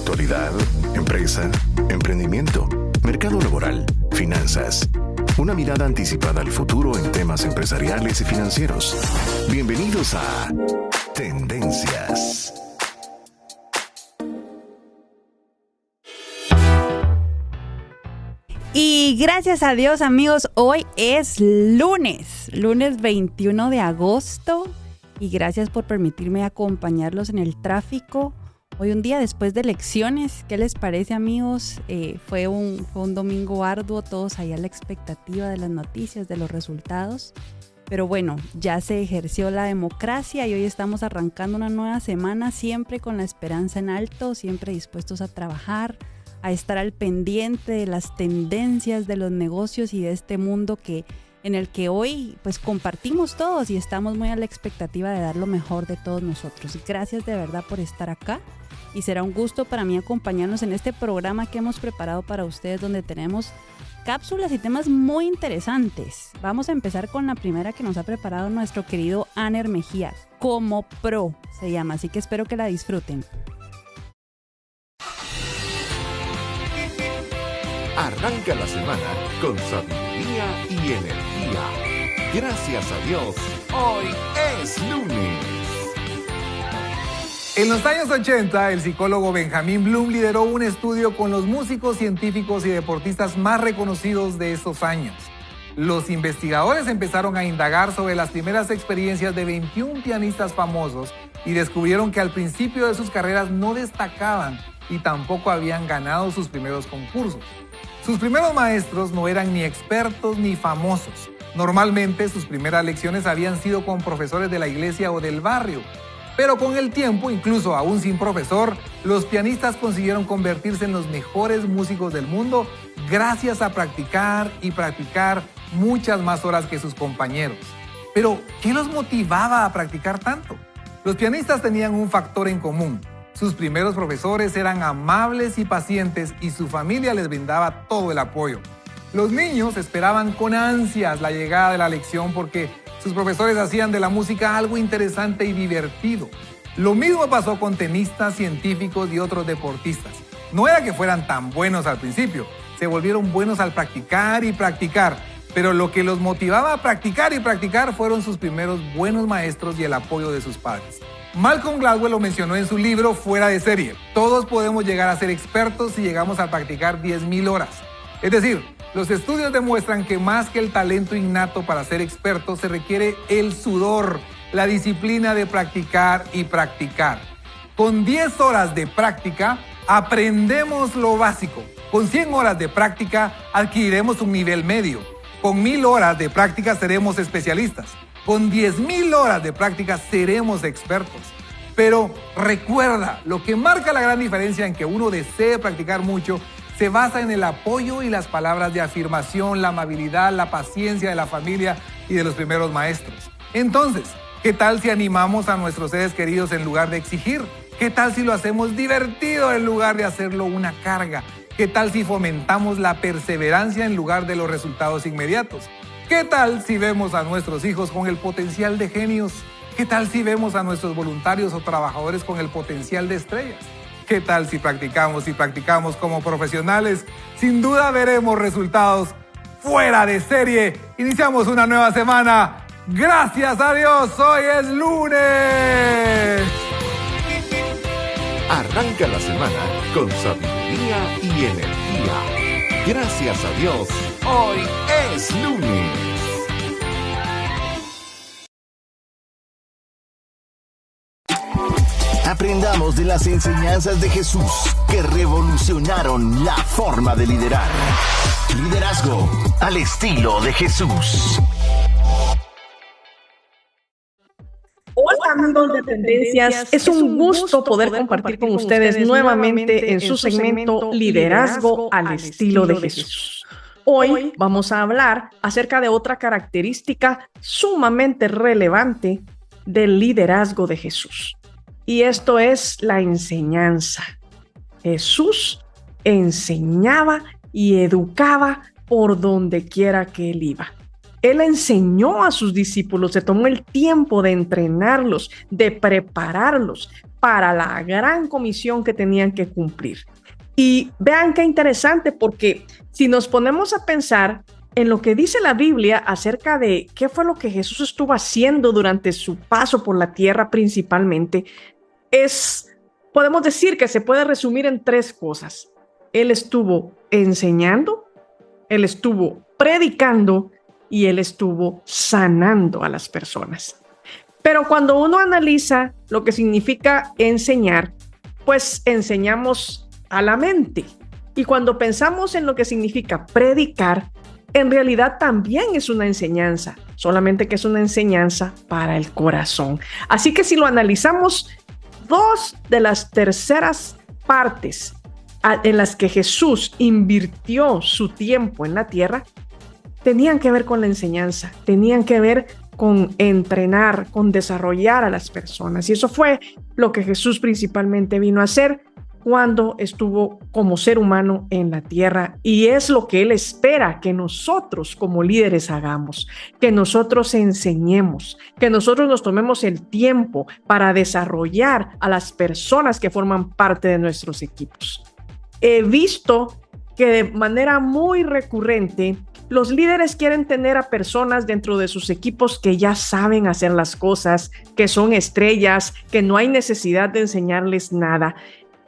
actualidad, empresa, emprendimiento, mercado laboral, finanzas. Una mirada anticipada al futuro en temas empresariales y financieros. Bienvenidos a Tendencias. Y gracias a Dios, amigos, hoy es lunes 21 de agosto. Y gracias por permitirme acompañarlos en el tráfico. Hoy un día después de elecciones, ¿qué les parece, amigos? Fue un domingo arduo, todos ahí a la expectativa de las noticias, de los resultados. Pero bueno, ya se ejerció la democracia y hoy estamos arrancando una nueva semana, siempre con la esperanza en alto, siempre dispuestos a trabajar, a estar al pendiente de las tendencias de los negocios y de este mundo en el que hoy pues compartimos todos y estamos muy a la expectativa de dar lo mejor de todos nosotros. Gracias de verdad por estar acá y será un gusto para mí acompañarnos en este programa que hemos preparado para ustedes, donde tenemos cápsulas y temas muy interesantes. Vamos a empezar con la primera que nos ha preparado nuestro querido Aner Mejía, Como Pro se llama, así que espero que la disfruten. Arranca la semana con sabiduría y energía. Gracias a Dios, hoy es lunes. En los años 80, el psicólogo Benjamin Bloom lideró un estudio con los músicos, científicos y deportistas más reconocidos de esos años. Los investigadores empezaron a indagar sobre las primeras experiencias de 21 pianistas famosos y descubrieron que al principio de sus carreras no destacaban y tampoco habían ganado sus primeros concursos. Sus primeros maestros no eran ni expertos ni famosos. Normalmente sus primeras lecciones habían sido con profesores de la iglesia o del barrio. Pero con el tiempo, incluso aún sin profesor, los pianistas consiguieron convertirse en los mejores músicos del mundo gracias a practicar y practicar muchas más horas que sus compañeros. Pero, ¿qué los motivaba a practicar tanto? Los pianistas tenían un factor en común. Sus primeros profesores eran amables y pacientes y su familia les brindaba todo el apoyo. Los niños esperaban con ansias la llegada de la lección porque sus profesores hacían de la música algo interesante y divertido. Lo mismo pasó con tenistas, científicos y otros deportistas. No era que fueran tan buenos al principio, se volvieron buenos al practicar y practicar, pero lo que los motivaba a practicar y practicar fueron sus primeros buenos maestros y el apoyo de sus padres. Malcolm Gladwell lo mencionó en su libro Fuera de Serie. Todos podemos llegar a ser expertos si llegamos a practicar 10,000 horas. Es decir, los estudios demuestran que más que el talento innato para ser experto, se requiere el sudor, la disciplina de practicar y practicar. Con 10 horas de práctica, aprendemos lo básico. Con 100 horas de práctica, adquiriremos un nivel medio. Con 1,000 horas de práctica, seremos especialistas. Con 10,000 horas de práctica seremos expertos. Pero recuerda, lo que marca la gran diferencia en que uno desee practicar mucho se basa en el apoyo y las palabras de afirmación, la amabilidad, la paciencia de la familia y de los primeros maestros. Entonces, ¿qué tal si animamos a nuestros seres queridos en lugar de exigir? ¿Qué tal si lo hacemos divertido en lugar de hacerlo una carga? ¿Qué tal si fomentamos la perseverancia en lugar de los resultados inmediatos? ¿Qué tal si vemos a nuestros hijos con el potencial de genios? ¿Qué tal si vemos a nuestros voluntarios o trabajadores con el potencial de estrellas? ¿Qué tal si practicamos y practicamos como profesionales? Sin duda veremos resultados fuera de serie. Iniciamos una nueva semana. ¡Gracias a Dios! ¡Hoy es lunes! Arranca la semana con sabiduría y energía. Gracias a Dios, hoy es lunes. Aprendamos de las enseñanzas de Jesús que revolucionaron la forma de liderar. Liderazgo al estilo de Jesús. Hola amigos de Tendencias, es un gusto poder compartir con ustedes nuevamente en su segmento Liderazgo al estilo de Jesús. Hoy vamos a hablar acerca de otra característica sumamente relevante del liderazgo de Jesús. Y esto es la enseñanza. Jesús enseñaba y educaba por donde quiera que él iba. Él enseñó a sus discípulos, se tomó el tiempo de entrenarlos, de prepararlos para la gran comisión que tenían que cumplir. Y vean qué interesante, porque si nos ponemos a pensar en lo que dice la Biblia acerca de qué fue lo que Jesús estuvo haciendo durante su paso por la tierra principalmente, podemos decir que se puede resumir en 3 cosas. Él estuvo enseñando, él estuvo predicando y él estuvo sanando a las personas. Pero cuando uno analiza lo que significa enseñar, pues enseñamos a la mente. Y cuando pensamos en lo que significa predicar, en realidad también es una enseñanza, solamente que es una enseñanza para el corazón. Así que si lo analizamos, 2 de las terceras partes en las que Jesús invirtió su tiempo en la tierra tenían que ver con la enseñanza, tenían que ver con entrenar, con desarrollar a las personas. Y eso fue lo que Jesús principalmente vino a hacer cuando estuvo como ser humano en la tierra, y es lo que Él espera que nosotros como líderes hagamos, que nosotros enseñemos, que nosotros nos tomemos el tiempo para desarrollar a las personas que forman parte de nuestros equipos. He visto que de manera muy recurrente los líderes quieren tener a personas dentro de sus equipos que ya saben hacer las cosas, que son estrellas, que no hay necesidad de enseñarles nada.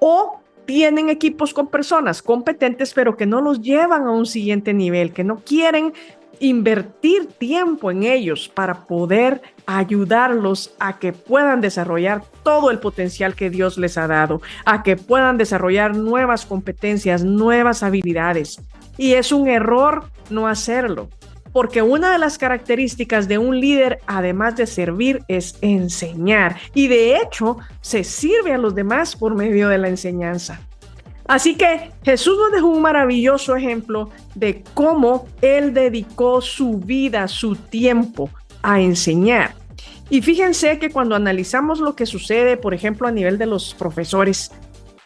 O tienen equipos con personas competentes, pero que no los llevan a un siguiente nivel, que no quieren invertir tiempo en ellos para poder ayudarlos a que puedan desarrollar todo el potencial que Dios les ha dado, a que puedan desarrollar nuevas competencias, nuevas habilidades. Y es un error no hacerlo, porque una de las características de un líder, además de servir, es enseñar. Y de hecho, se sirve a los demás por medio de la enseñanza. Así que Jesús nos dejó un maravilloso ejemplo de cómo Él dedicó su vida, su tiempo a enseñar. Y fíjense que cuando analizamos lo que sucede, por ejemplo, a nivel de los profesores,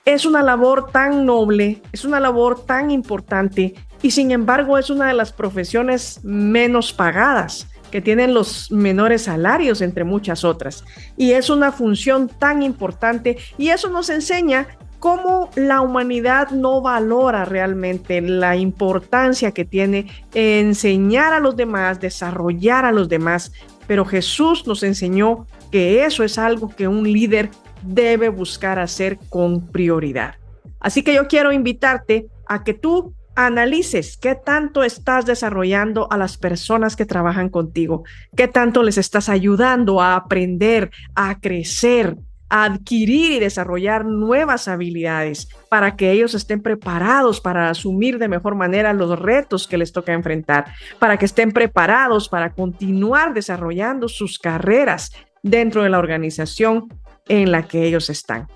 es una labor tan noble, es una labor tan importante, y sin embargo es una de las profesiones menos pagadas, que tienen los menores salarios entre muchas otras. Y es una función tan importante, y eso nos enseña cómo la humanidad no valora realmente la importancia que tiene enseñar a los demás, desarrollar a los demás. Pero Jesús nos enseñó que eso es algo que un líder debe buscar hacer con prioridad. Así que yo quiero invitarte a que tú analices qué tanto estás desarrollando a las personas que trabajan contigo, qué tanto les estás ayudando a aprender, a crecer, a adquirir y desarrollar nuevas habilidades para que ellos estén preparados para asumir de mejor manera los retos que les toca enfrentar, para que estén preparados para continuar desarrollando sus carreras dentro de la organización en la que ellos están.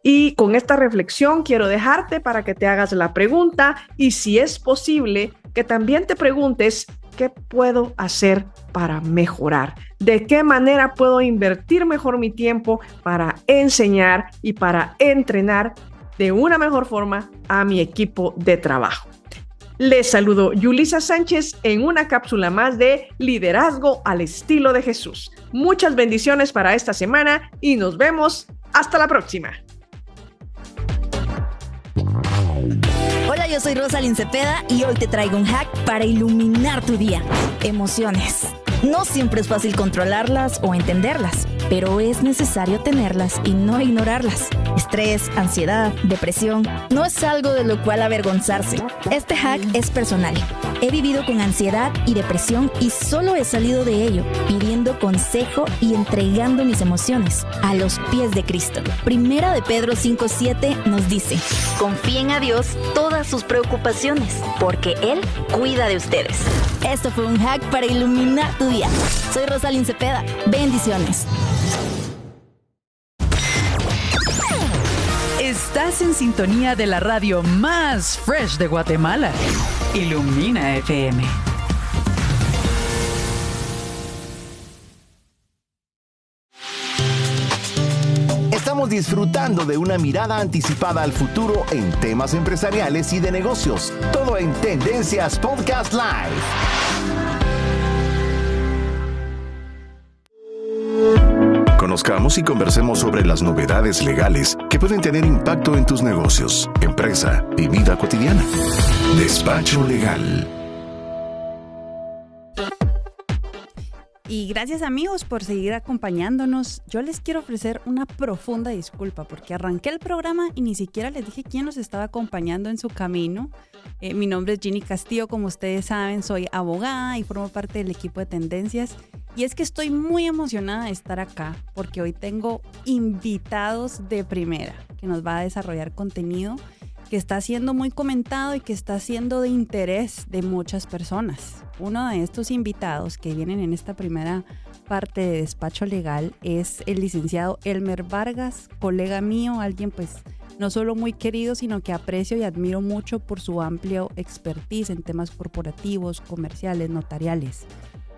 Y con esta reflexión quiero dejarte para que te hagas la pregunta, y si es posible, que también te preguntes: ¿qué puedo hacer para mejorar? ¿De qué manera puedo invertir mejor mi tiempo para enseñar y para entrenar de una mejor forma a mi equipo de trabajo? Les saludo Yulisa Sánchez en una cápsula más de Liderazgo al Estilo de Jesús. Muchas bendiciones para esta semana y nos vemos hasta la próxima. Hola, yo soy Rosalind Cepeda y hoy te traigo un hack para iluminar tu día. Emociones. No siempre es fácil controlarlas o entenderlas, pero es necesario tenerlas y no ignorarlas. Estrés, ansiedad, depresión, no es algo de lo cual avergonzarse. Este hack es personal. He vivido con ansiedad y depresión y solo he salido de ello pidiendo consejo y entregando mis emociones a los pies de Cristo. Primera de Pedro 5:7 nos dice: confíen a Dios todas sus preocupaciones, porque Él cuida de ustedes. Esto fue un hack para iluminar tu día. Soy Rosalind Cepeda. Bendiciones. Estás en sintonía de la radio más fresh de Guatemala. Ilumina FM. Estamos disfrutando de una mirada anticipada al futuro en temas empresariales y de negocios. Todo en Tendencias Podcast Live. Conozcamos y conversemos sobre las novedades legales que pueden tener impacto en tus negocios, empresa y vida cotidiana. Despacho Legal. Y gracias amigos por seguir acompañándonos. Yo les quiero ofrecer una profunda disculpa porque arranqué el programa y ni siquiera les dije quién nos estaba acompañando en su camino. Mi nombre es Ginny Castillo, como ustedes saben, soy abogada y formo parte del equipo de Tendencias. Y es que estoy muy emocionada de estar acá porque hoy tengo invitados de primera que nos va a desarrollar contenido que está siendo muy comentado y que está siendo de interés de muchas personas. Uno de estos invitados que vienen en esta primera parte de Despacho Legal es el licenciado Elmer Vargas, colega mío, alguien pues no solo muy querido, sino que aprecio y admiro mucho por su amplio expertise en temas corporativos, comerciales, notariales.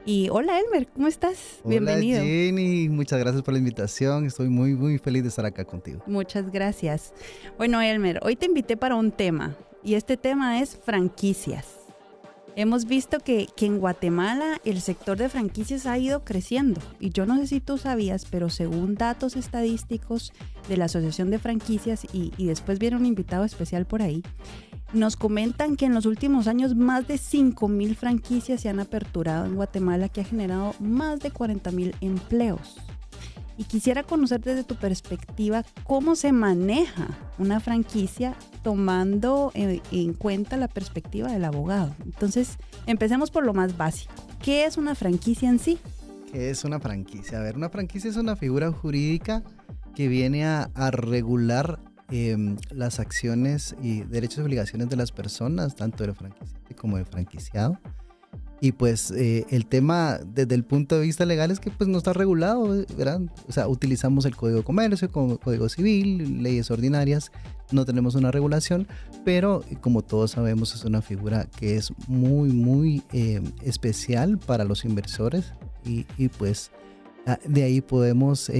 Y hola Elmer, ¿cómo estás? Hola, bienvenido. Jenny, muchas gracias por la invitación. Estoy muy, muy feliz de estar acá contigo. Muchas gracias. Bueno, Elmer, hoy te invité para un tema y este tema es franquicias. Hemos visto que en Guatemala el sector de franquicias ha ido creciendo y yo no sé si tú sabías, pero según datos estadísticos de la Asociación de Franquicias y después viene un invitado especial por ahí, nos comentan que en los últimos años más de 5,000 franquicias se han aperturado en Guatemala, que ha generado más de 40,000 empleos. Y quisiera conocer desde tu perspectiva cómo se maneja una franquicia tomando en cuenta la perspectiva del abogado. Entonces, empecemos por lo más básico. ¿Qué es una franquicia en sí? ¿Qué es una franquicia? A ver, una franquicia es una figura jurídica que viene a regular las acciones y derechos y obligaciones de las personas, tanto del franquiciante como del franquiciado. Y pues el tema desde el punto de vista legal es que pues no está regulado, ¿verdad? O sea, utilizamos el Código de Comercio, Código Civil, leyes ordinarias, no tenemos una regulación, pero como todos sabemos es una figura que es muy, muy especial para los inversores y pues de ahí podemos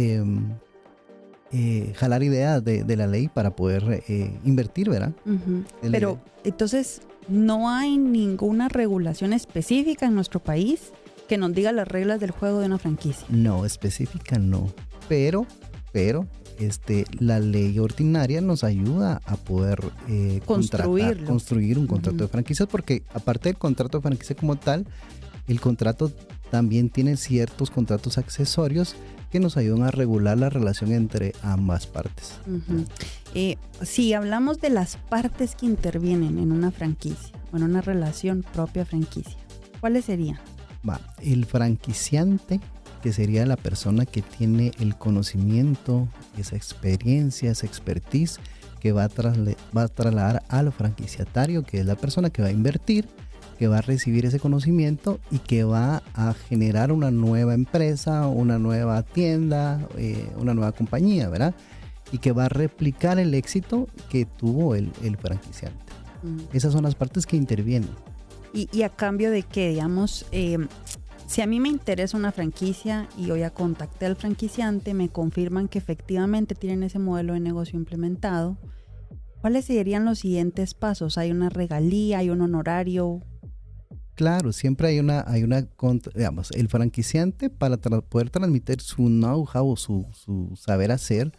jalar ideas de la ley para poder invertir, ¿verdad? Uh-huh. Pero entonces no hay ninguna regulación específica en nuestro país que nos diga las reglas del juego de una franquicia. No, específica no, pero la ley ordinaria nos ayuda a poder construir un contrato de franquicias, porque aparte del contrato de franquicia como tal, el contrato también tiene ciertos contratos accesorios que nos ayudan a regular la relación entre ambas partes. Uh-huh. Si hablamos de las partes que intervienen en una franquicia o en una relación propia franquicia, ¿cuáles serían? El franquiciante, que sería la persona que tiene el conocimiento, esa experiencia, esa expertise que va a trasladar al franquiciatario, que es la persona que va a invertir, que va a recibir ese conocimiento y que va a generar una nueva empresa, una nueva tienda, una nueva compañía, ¿verdad? Y que va a replicar el éxito que tuvo el franquiciante. Esas son las partes que intervienen. ¿Y a cambio de qué? Digamos, si a mí me interesa una franquicia y yo ya contacté al franquiciante, me confirman que efectivamente tienen ese modelo de negocio implementado, ¿cuáles serían los siguientes pasos? ¿Hay una regalía, hay un honorario? Claro, siempre hay una digamos, el franquiciante para poder transmitir su know-how, su saber hacer,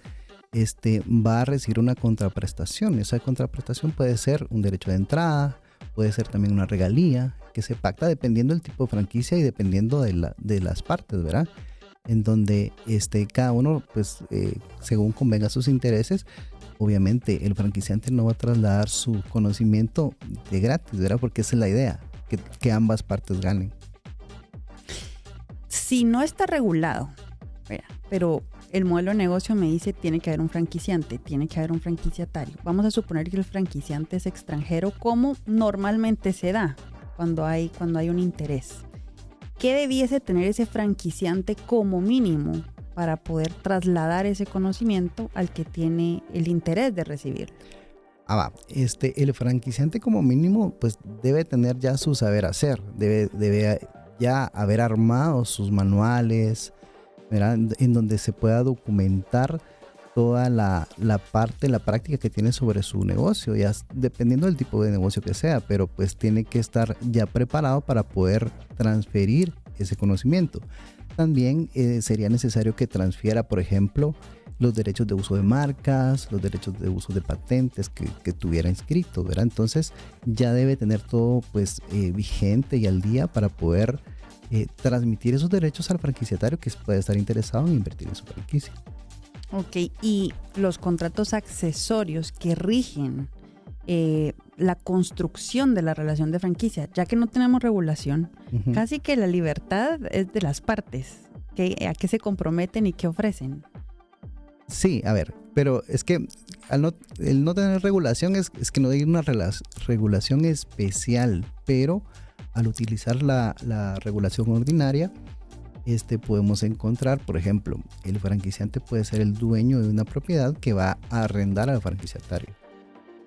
va a recibir una contraprestación. Esa contraprestación puede ser un derecho de entrada, puede ser también una regalía, que se pacta dependiendo del tipo de franquicia y dependiendo de las partes, ¿verdad? En donde cada uno, pues, según convenga sus intereses. Obviamente el franquiciante no va a trasladar su conocimiento de gratis, ¿verdad? Porque esa es la idea, que ambas partes ganen. Si no está regulado, pero el modelo de negocio me dice tiene que haber un franquiciante, tiene que haber un franquiciatario. Vamos a suponer que el franquiciante es extranjero, como normalmente se da cuando hay un interés. ¿Qué debiese tener ese franquiciante como mínimo para poder trasladar ese conocimiento al que tiene el interés de recibirlo? El franquiciante como mínimo pues debe tener ya su saber hacer, debe ya haber armado sus manuales, ¿verdad? En donde se pueda documentar toda la práctica que tiene sobre su negocio, ya dependiendo del tipo de negocio que sea, pero pues tiene que estar ya preparado para poder transferir ese conocimiento. También sería necesario que transfiera, por ejemplo, los derechos de uso de marcas, los derechos de uso de patentes que tuviera inscritos, ¿verdad? Entonces ya debe tener todo pues vigente y al día para poder transmitir esos derechos al franquiciatario que puede estar interesado en invertir en su franquicia. Ok, y los contratos accesorios que rigen la construcción de la relación de franquicia, ya que no tenemos regulación, casi que la libertad es de las partes, a qué se comprometen y qué ofrecen. Sí, a ver, pero es que el no tener regulación es que no hay una regulación especial, pero al utilizar la regulación ordinaria, podemos encontrar, por ejemplo, el franquiciante puede ser el dueño de una propiedad que va a arrendar al franquiciatario.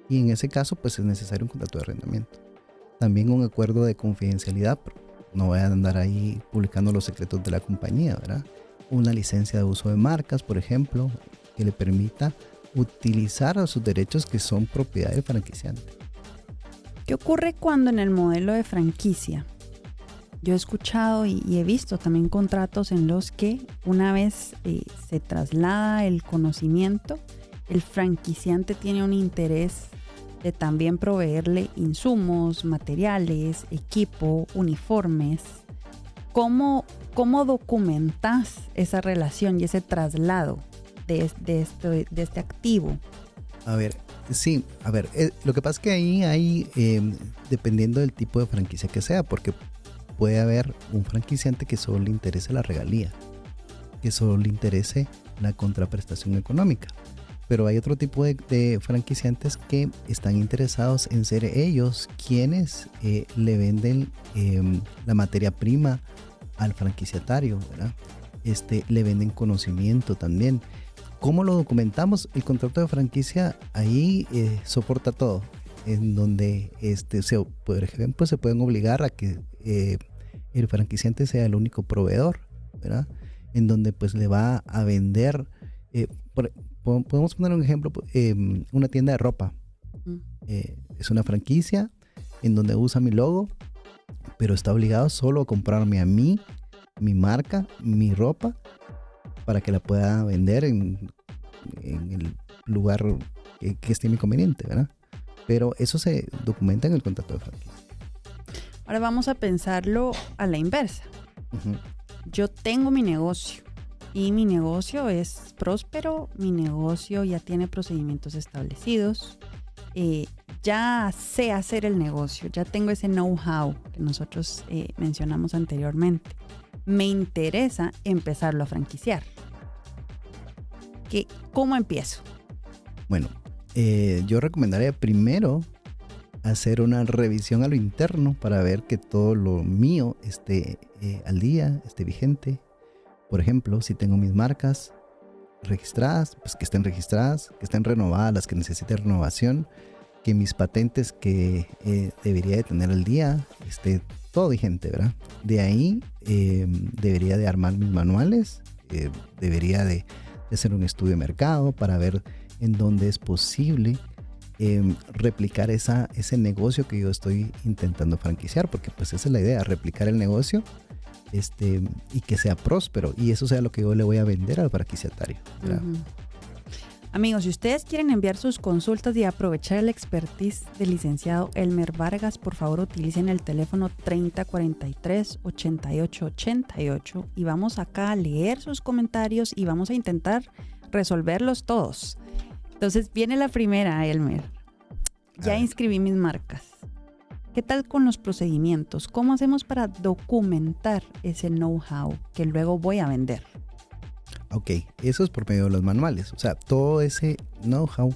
Y en ese caso, pues es necesario un contrato de arrendamiento. También un acuerdo de confidencialidad, no voy a andar ahí publicando los secretos de la compañía, ¿verdad? Una licencia de uso de marcas, por ejemplo, que le permita utilizar sus derechos que son propiedad del franquiciante. ¿Qué ocurre cuando en el modelo de franquicia? Yo he escuchado y he visto también contratos en los que una vez se traslada el conocimiento, el franquiciante tiene un interés de también proveerle insumos, materiales, equipo, uniformes. ¿Cómo documentas esa relación y ese traslado de este activo? A ver, sí, lo que pasa es que ahí hay, dependiendo del tipo de franquicia que sea, porque puede haber un franquiciante que solo le interese la regalía, que solo le interese la contraprestación económica. Pero hay otro tipo de franquiciantes que están interesados en ser ellos quienes le venden la materia prima al franquiciatario, ¿verdad? Le venden conocimiento también. ¿Cómo lo documentamos? El contrato de franquicia ahí soporta todo, en donde por ejemplo se pueden obligar a que el franquiciante sea el único proveedor, ¿verdad? En donde pues le va a vender, podemos poner un ejemplo, una tienda de ropa. Es una franquicia en donde usa mi logo, pero está obligado solo a comprarme a mí, mi marca, mi ropa, para que la pueda vender en el lugar que estime conveniente, ¿verdad? Pero eso se documenta en el contrato de franquicia. Ahora vamos a pensarlo a la inversa. Yo tengo mi negocio y mi negocio es próspero, mi negocio ya tiene procedimientos establecidos, ya sé hacer el negocio, ya tengo ese know-how que nosotros mencionamos anteriormente. Me interesa empezarlo a franquiciar. ¿Cómo empiezo? Bueno, yo recomendaría primero hacer una revisión a lo interno para ver que todo lo mío esté al día, esté vigente. Por ejemplo, si tengo mis marcas registradas, pues que estén registradas, que estén renovadas, las que necesiten renovación, que mis patentes que debería de tener al día esté todo vigente, ¿verdad? De ahí debería de armar mis manuales, debería de hacer un estudio de mercado para ver en dónde es posible replicar ese negocio que yo estoy intentando franquiciar, porque pues esa es la idea, replicar el negocio y que sea próspero, y eso sea lo que yo le voy a vender al franquiciatario. Amigos, si ustedes quieren enviar sus consultas y aprovechar el expertise del licenciado Elmer Vargas, por favor utilicen el teléfono 3043-8888 y vamos acá a leer sus comentarios y vamos a intentar resolverlos todos. Entonces viene la primera, Elmer. Ya inscribí mis marcas. ¿Qué tal con los procedimientos? ¿Cómo hacemos para documentar ese know-how que luego voy a vender? Ok, eso es por medio de los manuales. O sea, todo ese know-how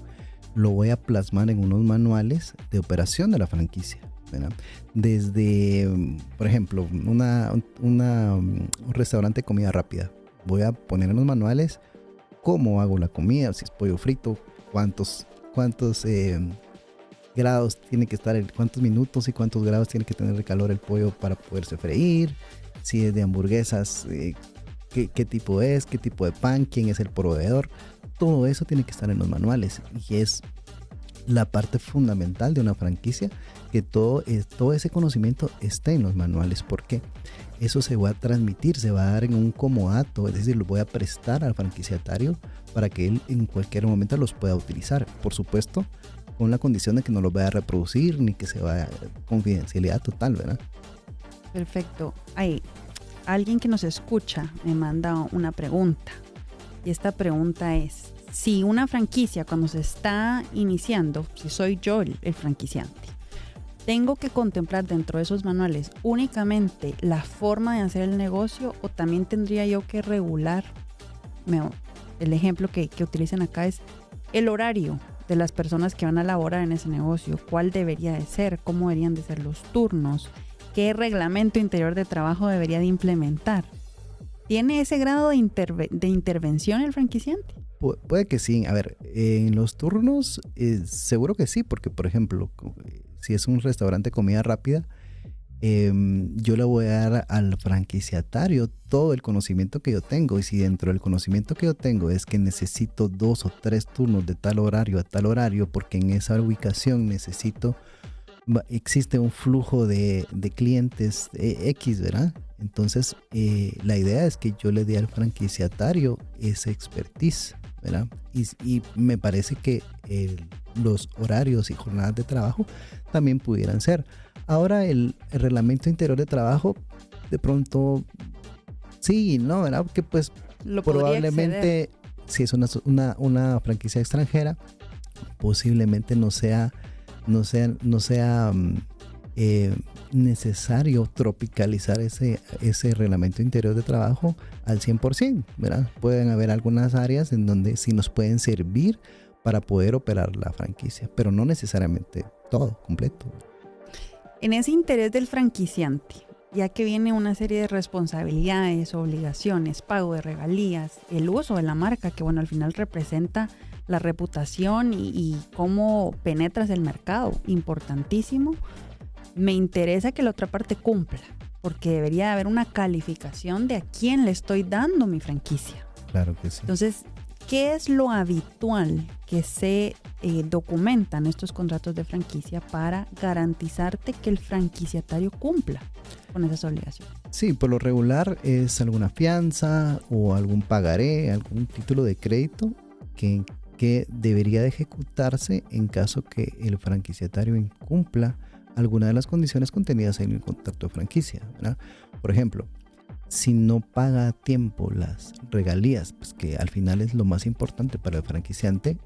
lo voy a plasmar en unos manuales de operación de la franquicia, ¿verdad? Desde, por ejemplo, un restaurante de comida rápida. Voy a poner en los manuales cómo hago la comida, si es pollo frito, cuántos grados tiene que estar, cuántos minutos y cuántos grados tiene que tener de calor el pollo para poderse freír, si es de hamburguesas, qué tipo es, qué tipo de pan, quién es el proveedor. Todo eso tiene que estar en los manuales y es la parte fundamental de una franquicia que todo ese conocimiento esté en los manuales, porque eso se va a transmitir, se va a dar en un comodato, es decir, lo voy a prestar al franquiciatario para que él en cualquier momento los pueda utilizar. Por supuesto, con la condición de que no los vaya a reproducir ni que se vaya a confidencialidad total, ¿verdad? Perfecto. Hay alguien que nos escucha me manda una pregunta, y esta pregunta es: si una franquicia cuando se está iniciando, si soy yo el franquiciante, ¿tengo que contemplar dentro de esos manuales únicamente la forma de hacer el negocio o también tendría yo que regular? El ejemplo que utilizan acá es el horario de las personas que van a laborar en ese negocio. ¿Cuál debería de ser? ¿Cómo deberían de ser los turnos? ¿Qué reglamento interior de trabajo debería de implementar? ¿Tiene ese grado de intervención el franquiciante? Puede que sí. A ver, en los turnos seguro que sí, porque por ejemplo, si es un restaurante de comida rápida, yo le voy a dar al franquiciatario todo el conocimiento que yo tengo, y si dentro del conocimiento que yo tengo es que necesito 2 o 3 turnos de tal horario a tal horario, porque en esa ubicación existe un flujo de clientes X, ¿verdad? Entonces la idea es que yo le dé al franquiciatario ese expertise, ¿verdad? Y me parece que los horarios y jornadas de trabajo también pudieran ser. Ahora el reglamento interior de trabajo de pronto sí, ¿no? ¿Verdad? Porque pues probablemente si es una franquicia extranjera, posiblemente no sea necesario tropicalizar ese reglamento interior de trabajo al 100%, ¿verdad? Pueden haber algunas áreas en donde sí nos pueden servir para poder operar la franquicia, pero no necesariamente todo completo. En ese interés del franquiciante, ya que viene una serie de responsabilidades, obligaciones, pago de regalías, el uso de la marca, que bueno, al final representa la reputación y cómo penetras el mercado, importantísimo. Me interesa que la otra parte cumpla, porque debería haber una calificación de a quién le estoy dando mi franquicia. Claro que sí. Entonces, ¿qué es lo habitual que se documenta en estos contratos de franquicia para garantizarte que el franquiciatario cumpla con esas obligaciones? Sí, por lo regular es alguna fianza o algún pagaré, algún título de crédito que debería de ejecutarse en caso que el franquiciatario incumpla alguna de las condiciones contenidas en el contrato de franquicia, ¿verdad? Por ejemplo, si no paga a tiempo las regalías, pues que al final es lo más importante para el franquiciante,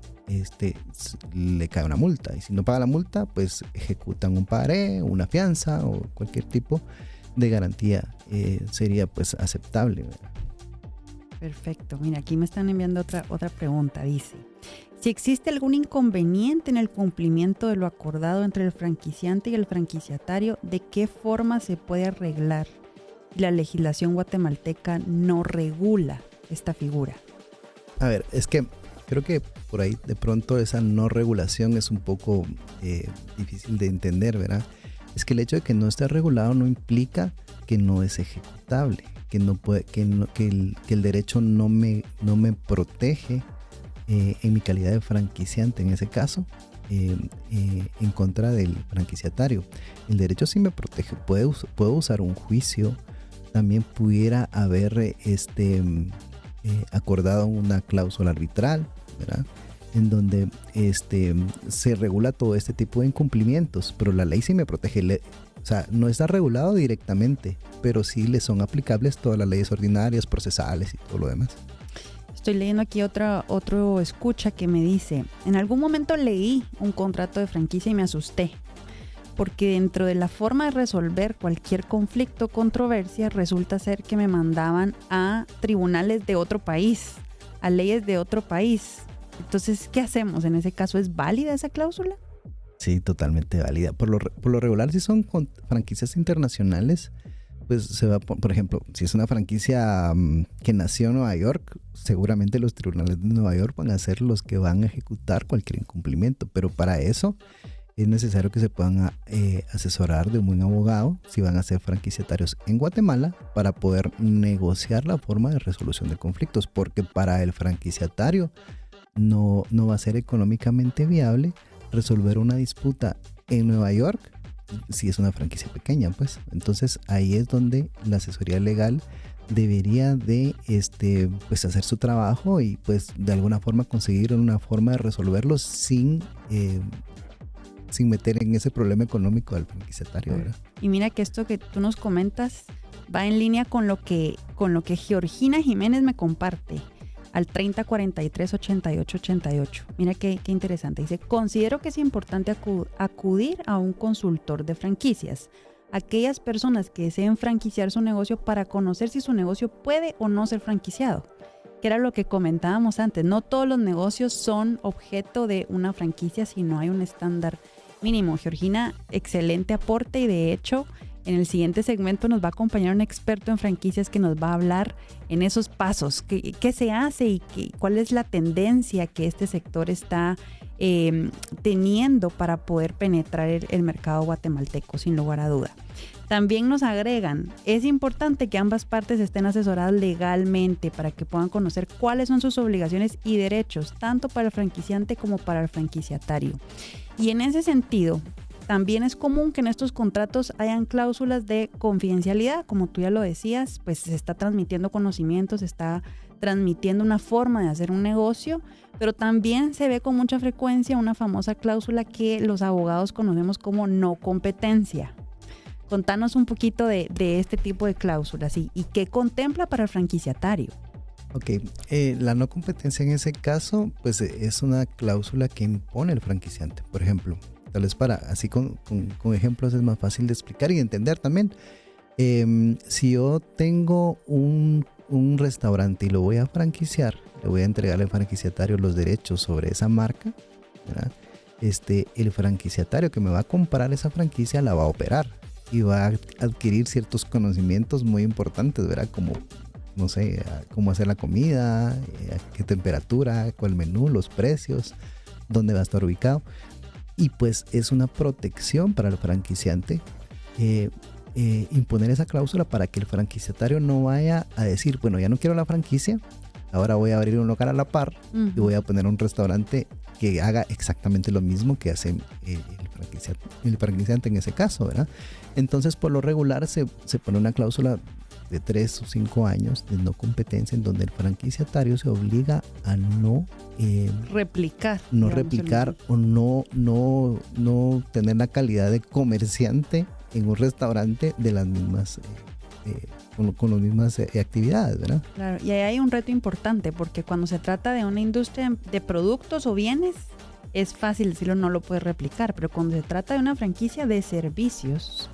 le cae una multa, y si no paga la multa, pues ejecutan un pagaré, una fianza o cualquier tipo de garantía sería pues aceptable, ¿verdad? Perfecto. Mira, aquí me están enviando otra pregunta. Dice: si existe algún inconveniente en el cumplimiento de lo acordado entre el franquiciante y el franquiciatario, ¿de qué forma se puede arreglar? La legislación guatemalteca no regula esta figura. A ver, es que creo que por ahí de pronto esa no regulación es un poco difícil de entender, ¿verdad? Es que el hecho de que no esté regulado no implica que no es ejecutable, que el derecho no me protege en mi calidad de franquiciante, en ese caso, en contra del franquiciatario. El derecho sí me protege. Puedo usar un juicio. También pudiera haber acordado una cláusula arbitral, ¿verdad? En donde se regula todo este tipo de incumplimientos, pero la ley sí me protege. O sea, no está regulado directamente, pero sí le son aplicables todas las leyes ordinarias, procesales y todo lo demás. Estoy leyendo aquí otro escucha que me dice: en algún momento leí un contrato de franquicia y me asusté, porque dentro de la forma de resolver cualquier conflicto o controversia resulta ser que me mandaban a tribunales de otro país, a leyes de otro país. Entonces, ¿qué hacemos? En ese caso, ¿es válida esa cláusula? Sí, totalmente válida. Por lo regular, si son franquicias internacionales, pues se va, por ejemplo, si es una franquicia que nació en Nueva York, seguramente los tribunales de Nueva York van a ser los que van a ejecutar cualquier incumplimiento, pero para eso es necesario que se puedan asesorar de un buen abogado si van a ser franquiciatarios en Guatemala, para poder negociar la forma de resolución de conflictos, porque para el franquiciatario no va a ser económicamente viable resolver una disputa en Nueva York si es una franquicia pequeña, pues. Entonces ahí es donde la asesoría legal debería de pues hacer su trabajo y pues de alguna forma conseguir una forma de resolverlo sin meter en ese problema económico al franquiciatario, ¿verdad? Y mira que esto que tú nos comentas va en línea con lo que Georgina Jiménez me comparte al 3043-8888. Mira qué interesante. Dice, considero que es importante acudir a un consultor de franquicias. Aquellas personas que deseen franquiciar su negocio para conocer si su negocio puede o no ser franquiciado. Que era lo que comentábamos antes. No todos los negocios son objeto de una franquicia si no hay un estándar mínimo. Georgina, excelente aporte y de hecho en el siguiente segmento nos va a acompañar un experto en franquicias que nos va a hablar en esos pasos, qué se hace y cuál es la tendencia que este sector está teniendo para poder penetrar el mercado guatemalteco, sin lugar a duda. También nos agregan, es importante que ambas partes estén asesoradas legalmente para que puedan conocer cuáles son sus obligaciones y derechos, tanto para el franquiciante como para el franquiciatario. Y en ese sentido, también es común que en estos contratos hayan cláusulas de confidencialidad, como tú ya lo decías, pues se está transmitiendo conocimientos, se está transmitiendo una forma de hacer un negocio, pero también se ve con mucha frecuencia una famosa cláusula que los abogados conocemos como no competencia. Contanos un poquito de este tipo de cláusulas y qué contempla para el franquiciatario. Ok, la no competencia en ese caso, pues es una cláusula que impone el franquiciante. Por ejemplo, tal vez así con ejemplos es más fácil de explicar y entender también. Si yo tengo un restaurante y lo voy a franquiciar, le voy a entregar al franquiciatario los derechos sobre esa marca, ¿verdad? El franquiciatario que me va a comprar esa franquicia la va a operar y va a adquirir ciertos conocimientos muy importantes, ¿verdad? Como, no sé, cómo hacer la comida, a qué temperatura, cuál menú, los precios, dónde va a estar ubicado. Y pues es una protección para el franquiciante imponer esa cláusula para que el franquiciatario no vaya a decir, bueno, ya no quiero la franquicia, ahora voy a abrir un local a la par y voy a poner un restaurante que haga exactamente lo mismo que hace el franquiciante en ese caso, ¿verdad? Entonces, por lo regular se pone una cláusula de 3 o 5 años de no competencia en donde el franquiciatario se obliga a no replicar o no tener la calidad de comerciante en un restaurante de las mismas con las mismas actividades, ¿verdad? Claro, y ahí hay un reto importante porque cuando se trata de una industria de productos o bienes es fácil decirlo, no lo puedes replicar, pero cuando se trata de una franquicia de servicios,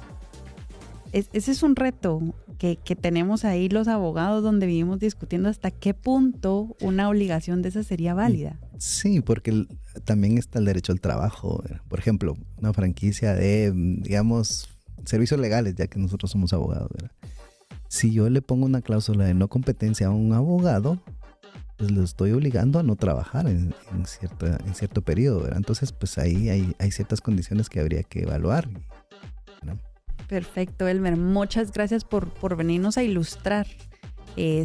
ese es un reto que tenemos ahí los abogados, donde vivimos discutiendo hasta qué punto una obligación de esa sería válida. Sí, porque también está el derecho al trabajo. Por ejemplo, una franquicia de, digamos, servicios legales, ya que nosotros somos abogados, ¿verdad? Si yo le pongo una cláusula de no competencia a un abogado, pues lo estoy obligando a no trabajar en cierto periodo, ¿verdad? Entonces, pues ahí hay ciertas condiciones que habría que evaluar, ¿verdad? Perfecto, Elmer. Muchas gracias por venirnos a ilustrar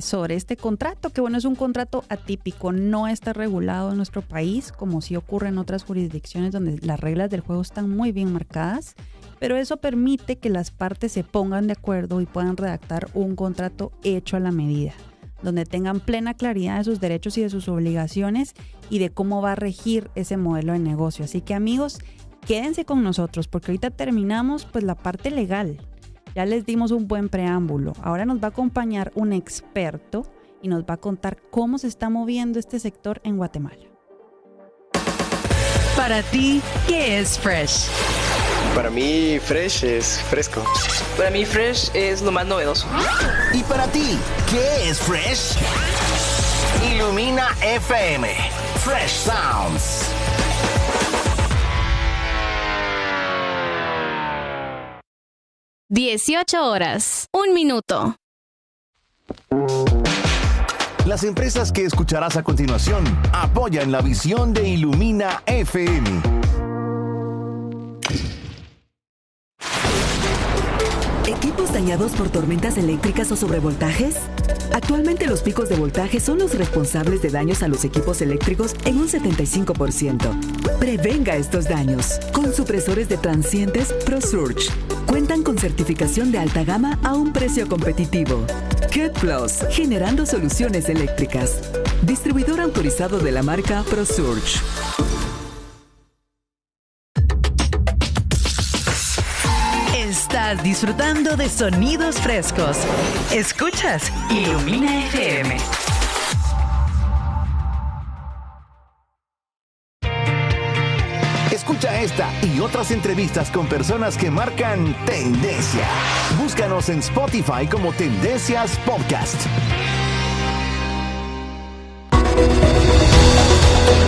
sobre este contrato, que bueno, es un contrato atípico, no está regulado en nuestro país, como sí ocurre en otras jurisdicciones donde las reglas del juego están muy bien marcadas, pero eso permite que las partes se pongan de acuerdo y puedan redactar un contrato hecho a la medida, donde tengan plena claridad de sus derechos y de sus obligaciones y de cómo va a regir ese modelo de negocio. Así que, amigos, quédense con nosotros porque ahorita terminamos pues la parte legal. Ya les dimos un buen preámbulo. Ahora nos va a acompañar un experto y nos va a contar cómo se está moviendo este sector en Guatemala. Para ti, ¿qué es fresh? Para mí, fresh es fresco. Para mí, fresh es lo más novedoso. ¿Y para ti, qué es fresh? Ilumina FM. Fresh Sounds. $18, 1 minuto. Las empresas que escucharás a continuación apoyan la visión de Ilumina FM. equipos dañados por tormentas eléctricas o sobrevoltajes? Actualmente los picos de voltaje son los responsables de daños a los equipos eléctricos en un 75%. Prevenga estos daños con supresores de transientes ProSurge. Cuentan con certificación de alta gama a un precio competitivo. Cat Plus, generando soluciones eléctricas. Distribuidor autorizado de la marca ProSurge. Estás disfrutando de sonidos frescos. Escuchas Ilumina FM. Escucha esta y otras entrevistas con personas que marcan tendencia. Búscanos en Spotify como Tendencias Podcast.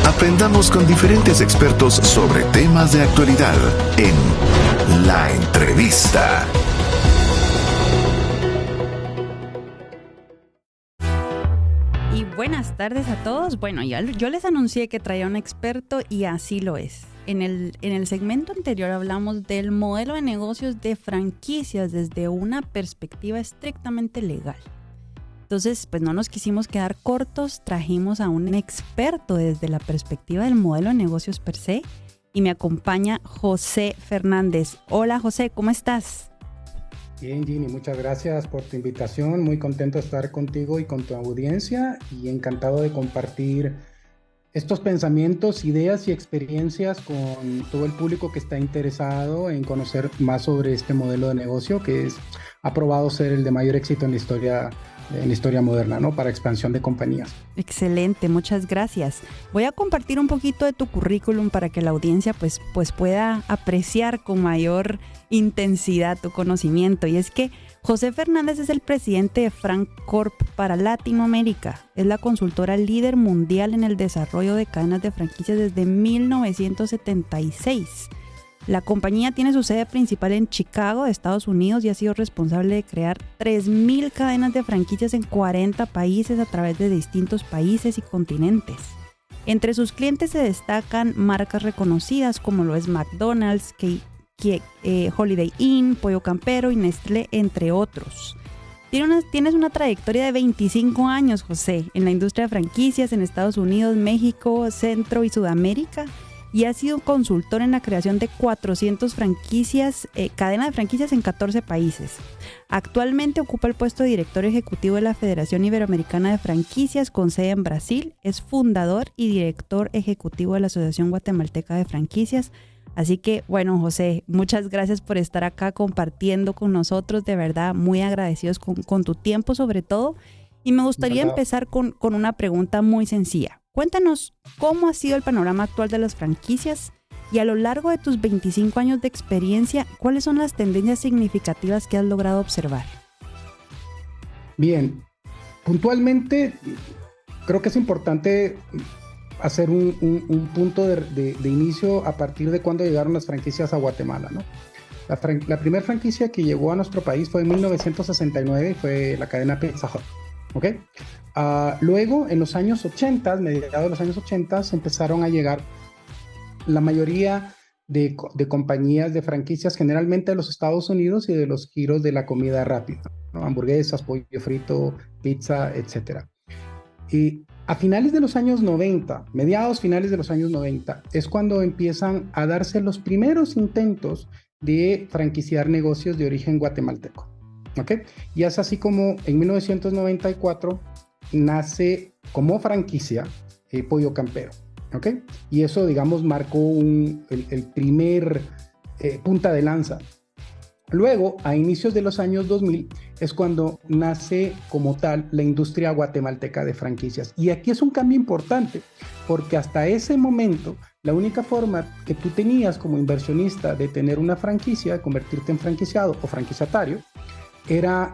Aprendamos con diferentes expertos sobre temas de actualidad en La Entrevista. Y buenas tardes a todos. Bueno, yo les anuncié que traía un experto y así lo es. En el segmento anterior hablamos del modelo de negocios de franquicias desde una perspectiva estrictamente legal. Entonces, pues no nos quisimos quedar cortos, trajimos a un experto desde la perspectiva del modelo de negocios per se y me acompaña José Fernández. Hola José, ¿cómo estás? Bien, Ginny, muchas gracias por tu invitación. Muy contento de estar contigo y con tu audiencia y encantado de compartir estos pensamientos, ideas y experiencias con todo el público que está interesado en conocer más sobre este modelo de negocio que ha probado ser el de mayor éxito en la historia moderna, ¿no? Para expansión de compañías. Excelente, muchas gracias. Voy a compartir un poquito de tu currículum para que la audiencia pues pueda apreciar con mayor intensidad tu conocimiento. Y es que José Fernández es el presidente de Frank Corp para Latinoamérica. Es la consultora líder mundial en el desarrollo de cadenas de franquicias desde 1976. La compañía tiene su sede principal en Chicago, Estados Unidos, y ha sido responsable de crear 3,000 cadenas de franquicias en 40 países a través de distintos países y continentes. Entre sus clientes se destacan marcas reconocidas como lo es McDonald's, Holiday Inn, Pollo Campero y Nestlé, entre otros. Tienes una trayectoria de 25 años, José, en la industria de franquicias en Estados Unidos, México, Centro y Sudamérica, y ha sido consultor en la creación de 400 franquicias, cadena de franquicias en 14 países. Actualmente ocupa el puesto de director ejecutivo de la Federación Iberoamericana de Franquicias con sede en Brasil. Es fundador y director ejecutivo de la Asociación Guatemalteca de Franquicias. Así que, bueno, José, muchas gracias por estar acá compartiendo con nosotros. De verdad, muy agradecidos con tu tiempo sobre todo. Y me gustaría empezar con una pregunta muy sencilla. Cuéntanos cómo ha sido el panorama actual de las franquicias y a lo largo de tus 25 años de experiencia, ¿cuáles son las tendencias significativas que has logrado observar? Bien, puntualmente creo que es importante hacer un punto de inicio a partir de cuando llegaron las franquicias a Guatemala, ¿no? La primera franquicia que llegó a nuestro país fue en 1969 y fue la cadena Pizza Hut. ¿Okay? Luego, en los años 80, mediados de los años 80, empezaron a llegar la mayoría de compañías de franquicias, generalmente de los Estados Unidos y de los giros de la comida rápida, ¿no? Hamburguesas, pollo frito, pizza, etc. Y a finales de los años 90, finales de los años 90, es cuando empiezan a darse los primeros intentos de franquiciar negocios de origen guatemalteco. ¿Okay? Y es así como en 1994 nace como franquicia Pollo Campero. ¿Okay? Y eso, digamos, marcó el primer punta de lanza. Luego, a inicios de los años 2000, es cuando nace como tal la industria guatemalteca de franquicias. Y aquí es un cambio importante, porque hasta ese momento, la única forma que tú tenías como inversionista de tener una franquicia, de convertirte en franquiciado o franquiciatario, era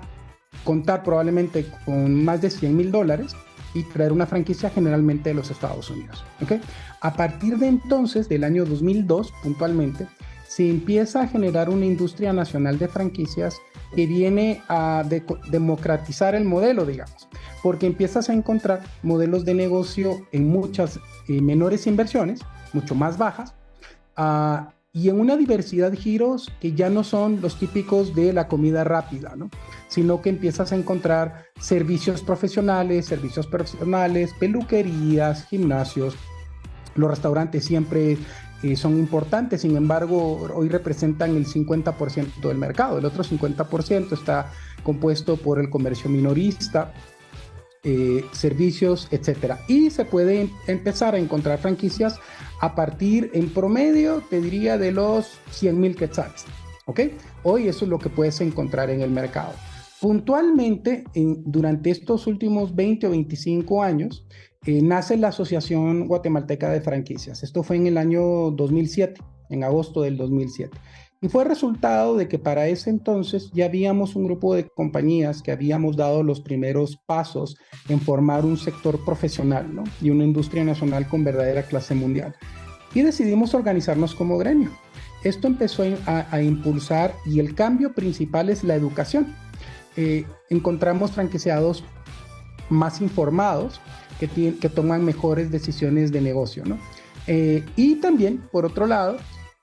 contar probablemente con más de $100,000 y traer una franquicia generalmente de los Estados Unidos. ¿Okay? A partir de entonces, del año 2002 puntualmente, se empieza a generar una industria nacional de franquicias que viene a democratizar el modelo, digamos, porque empiezas a encontrar modelos de negocio en muchas menores inversiones, mucho más bajas, y en una diversidad de giros que ya no son los típicos de la comida rápida, ¿no? Sino que empiezas a encontrar servicios profesionales, peluquerías, gimnasios. Los restaurantes siempre son importantes, sin embargo, hoy representan el 50% del mercado. El otro 50% está compuesto por el comercio minorista, servicios, etcétera. Y se puede empezar a encontrar franquicias a partir, en promedio, te diría, de los 100,000 quetzales. ¿Ok? Hoy eso es lo que puedes encontrar en el mercado. Puntualmente, durante estos últimos 20 o 25 años, nace la Asociación Guatemalteca de Franquicias. Esto fue en el año 2007, en agosto del 2007. Y fue resultado de que para ese entonces ya habíamos un grupo de compañías que habíamos dado los primeros pasos en formar un sector profesional, ¿no? Y una industria nacional con verdadera clase mundial. Y decidimos organizarnos como gremio. Esto empezó a impulsar, y el cambio principal es la educación. Encontramos franquiciados más informados que toman mejores decisiones de negocio, ¿no? Y también, por otro lado,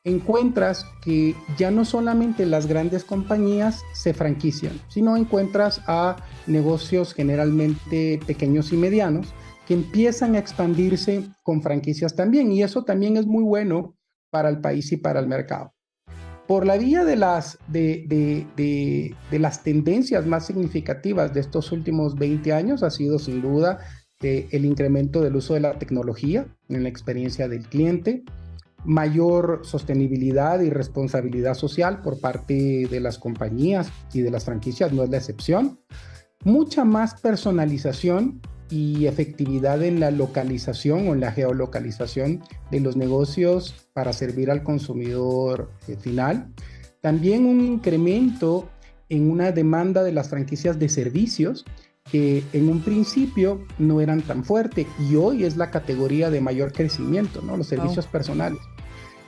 encuentras que ya no solamente las grandes compañías se franquician, sino encuentras a negocios generalmente pequeños y medianos que empiezan a expandirse con franquicias también, y eso también es muy bueno para el país y para el mercado. Por la vía de las tendencias más significativas de estos últimos 20 años ha sido sin duda el incremento del uso de la tecnología en la experiencia del cliente, mayor sostenibilidad y responsabilidad social por parte de las compañías y de las franquicias, no es la excepción, mucha más personalización y efectividad en la localización o en la geolocalización de los negocios para servir al consumidor final. También un incremento en una demanda de las franquicias de servicios que en un principio no eran tan fuertes y hoy es la categoría de mayor crecimiento, ¿no? Los servicios personales.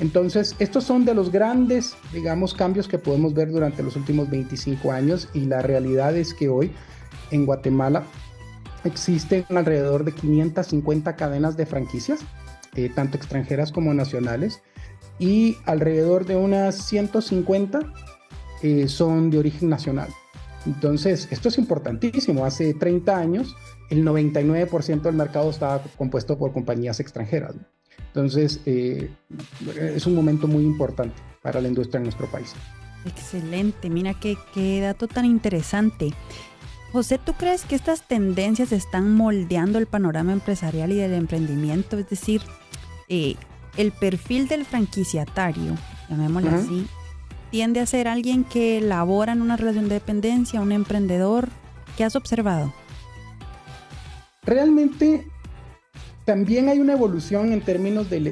Entonces, estos son de los grandes, digamos, cambios que podemos ver durante los últimos 25 años, y la realidad es que hoy en Guatemala existen alrededor de 550 cadenas de franquicias, tanto extranjeras como nacionales, y alrededor de unas 150 son de origen nacional. Entonces, esto es importantísimo. Hace 30 años, el 99% del mercado estaba compuesto por compañías extranjeras, ¿no? Entonces, es un momento muy importante para la industria en nuestro país. Excelente, mira qué dato tan interesante. José, ¿tú crees que estas tendencias están moldeando el panorama empresarial y del emprendimiento? Es decir, el perfil del franquiciatario, llamémoslo así, tiende a ser alguien que labora en una relación de dependencia, un emprendedor. ¿Qué has observado? Realmente también hay una evolución en términos te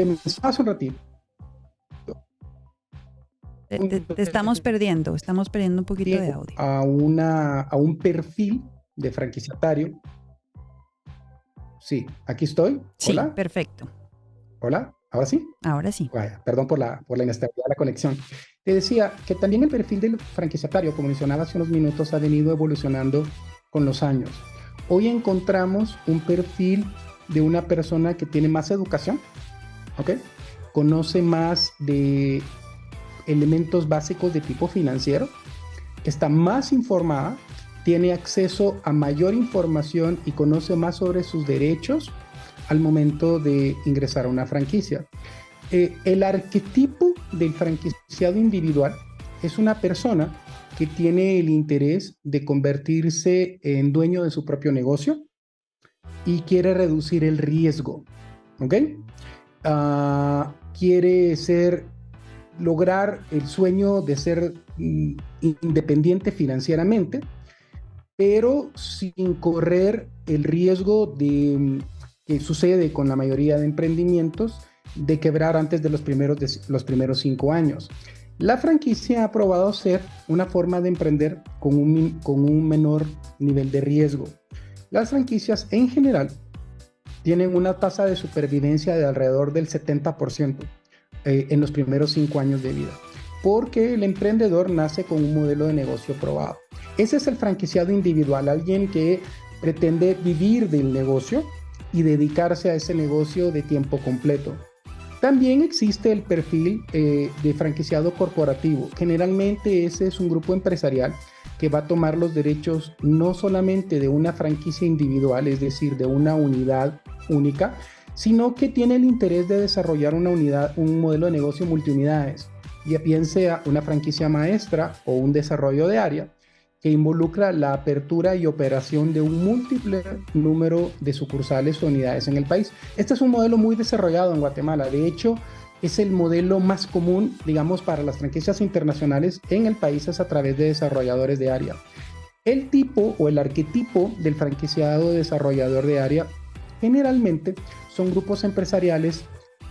mencionaba hace un ratito. Te estamos perdiendo un poquito de audio. A un perfil de franquiciatario. Sí, aquí estoy. Sí, hola. Perfecto. Hola, ¿ahora sí? Ahora sí. Vaya, perdón por la inestabilidad de la conexión. Te decía que también el perfil del franquiciatario, como mencionaba hace unos minutos, ha venido evolucionando con los años. Hoy encontramos un perfil de una persona que tiene más educación, ¿ok? Conoce más de elementos básicos de tipo financiero, está más informada, tiene acceso a mayor información y conoce más sobre sus derechos al momento de ingresar a una franquicia. El arquetipo del franquiciado individual es una persona que tiene el interés de convertirse en dueño de su propio negocio y quiere reducir el riesgo, ¿ok? Quiere lograr el sueño de ser independiente financieramente, pero sin correr el riesgo que sucede con la mayoría de emprendimientos de quebrar antes de los primeros 5 años. La franquicia ha probado ser una forma de emprender con un menor nivel de riesgo. Las franquicias en general tienen una tasa de supervivencia de alrededor del 70% en los primeros 5 años de vida, porque el emprendedor nace con un modelo de negocio probado. Ese es el franquiciado individual, alguien que pretende vivir del negocio y dedicarse a ese negocio de tiempo completo. También existe el perfil de franquiciado corporativo. Generalmente ese es un grupo empresarial que va a tomar los derechos no solamente de una franquicia individual, es decir, de una unidad única, sino que tiene el interés de desarrollar un modelo de negocio multiunidades, bien sea una franquicia maestra o un desarrollo de área, que involucra la apertura y operación de un múltiple número de sucursales o unidades en el país. Este es un modelo muy desarrollado en Guatemala. De hecho, es el modelo más común, digamos, para las franquicias internacionales en el país, es a través de desarrolladores de área. El tipo o el arquetipo del franquiciado desarrollador de área generalmente son grupos empresariales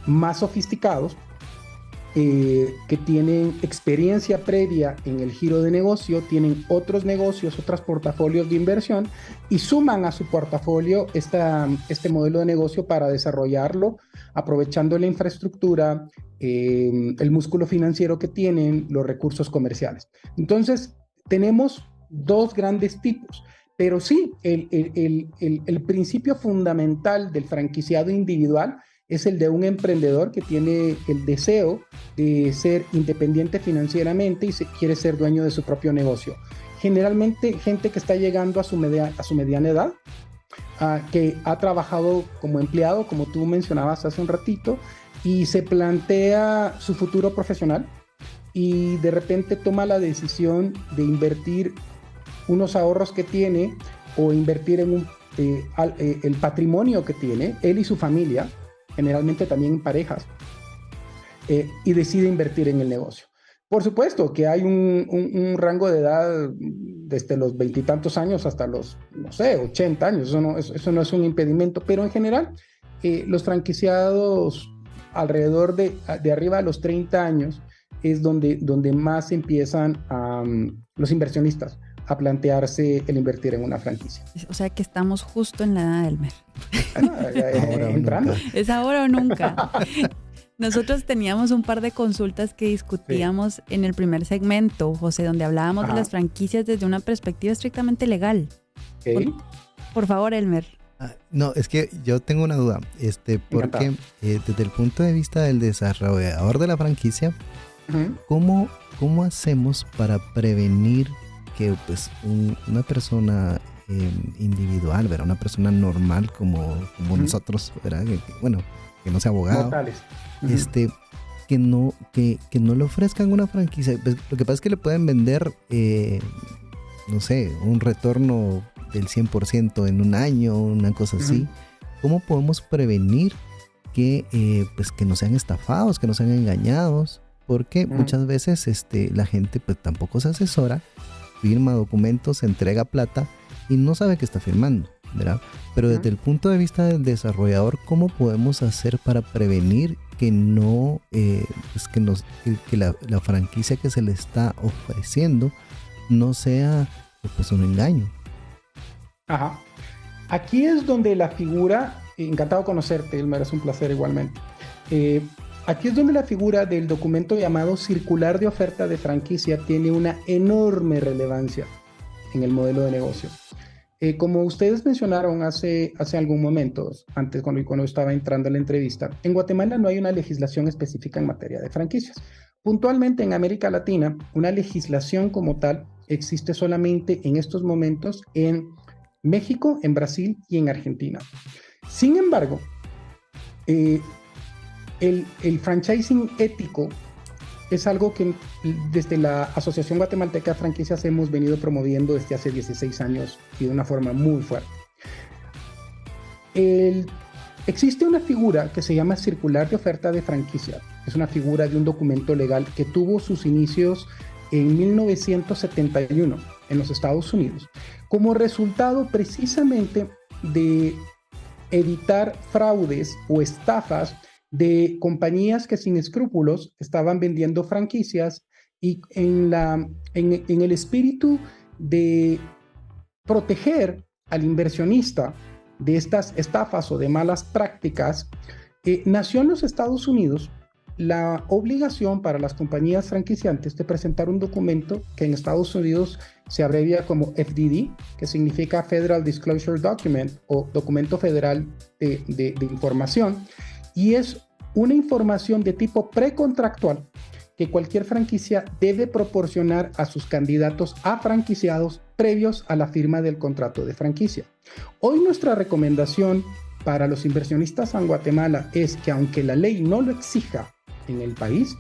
más sofisticados, que tienen experiencia previa en el giro de negocio, tienen otros negocios, otros portafolios de inversión y suman a su portafolio este modelo de negocio para desarrollarlo, aprovechando la infraestructura, el músculo financiero que tienen, los recursos comerciales. Entonces, tenemos dos grandes tipos, pero sí, el principio fundamental del franquiciado individual es el de un emprendedor que tiene el deseo de ser independiente financieramente y quiere ser dueño de su propio negocio. Generalmente gente que está llegando a su mediana edad, que ha trabajado como empleado, como tú mencionabas hace un ratito, y se plantea su futuro profesional y de repente toma la decisión de invertir unos ahorros que tiene o invertir en el patrimonio que tiene, él y su familia, generalmente también en parejas, y decide invertir en el negocio. Por supuesto que hay un rango de edad desde los 20 y tantos años hasta los, 80 años, eso no es un impedimento, pero en general los franquiciados alrededor de arriba de los 30 años es donde más empiezan los inversionistas a plantearse el invertir en una franquicia. O sea que estamos justo en la edad del MER. Entrando. Es ahora o nunca. Nosotros teníamos un par de consultas que discutíamos en el primer segmento, José, donde hablábamos de las franquicias desde una perspectiva estrictamente legal. Okay. Por favor, Elmer. No, es que yo tengo una duda, porque desde el punto de vista del desarrollador de la franquicia, ¿cómo hacemos para prevenir que pues una persona individual, ¿verdad? Una persona normal como nosotros, ¿verdad? Que no sea abogado, mortales, que no le ofrezcan una franquicia? Pues, lo que pasa es que le pueden vender, un retorno del 100% en un año, una cosa así. ¿Cómo podemos prevenir que no sean estafados, que no sean engañados? Porque muchas veces la gente pues tampoco se asesora, firma documentos, entrega plata y no sabe que está firmando, ¿verdad? Pero desde el punto de vista del desarrollador, ¿cómo podemos hacer para prevenir que la franquicia que se le está ofreciendo no sea pues un engaño? Ajá. Aquí es donde la figura, encantado de conocerte, Elmer, es un placer igualmente. Aquí es donde la figura del documento llamado Circular de Oferta de Franquicia tiene una enorme relevancia en el modelo de negocio. Como ustedes mencionaron hace algún momento, antes cuando estaba entrando a la entrevista, en Guatemala no hay una legislación específica en materia de franquicias. Puntualmente en América Latina, una legislación como tal existe solamente en estos momentos en México, en Brasil y en Argentina. Sin embargo, el franchising ético es algo que desde la Asociación Guatemalteca de Franquicias hemos venido promoviendo desde hace 16 años y de una forma muy fuerte. Existe una figura que se llama Circular de Oferta de Franquicia. Es una figura de un documento legal que tuvo sus inicios en 1971 en los Estados Unidos, como resultado precisamente de evitar fraudes o estafas de compañías que sin escrúpulos estaban vendiendo franquicias y en el espíritu de proteger al inversionista de estas estafas o de malas prácticas, nació en los Estados Unidos la obligación para las compañías franquiciantes de presentar un documento que en Estados Unidos se abrevia como FDD, que significa Federal Disclosure Document o documento federal de información, y es una información de tipo precontractual que cualquier franquicia debe proporcionar a sus candidatos a franquiciados previos a la firma del contrato de franquicia. Hoy nuestra recomendación para los inversionistas en Guatemala es que, aunque la ley no lo exija en el país,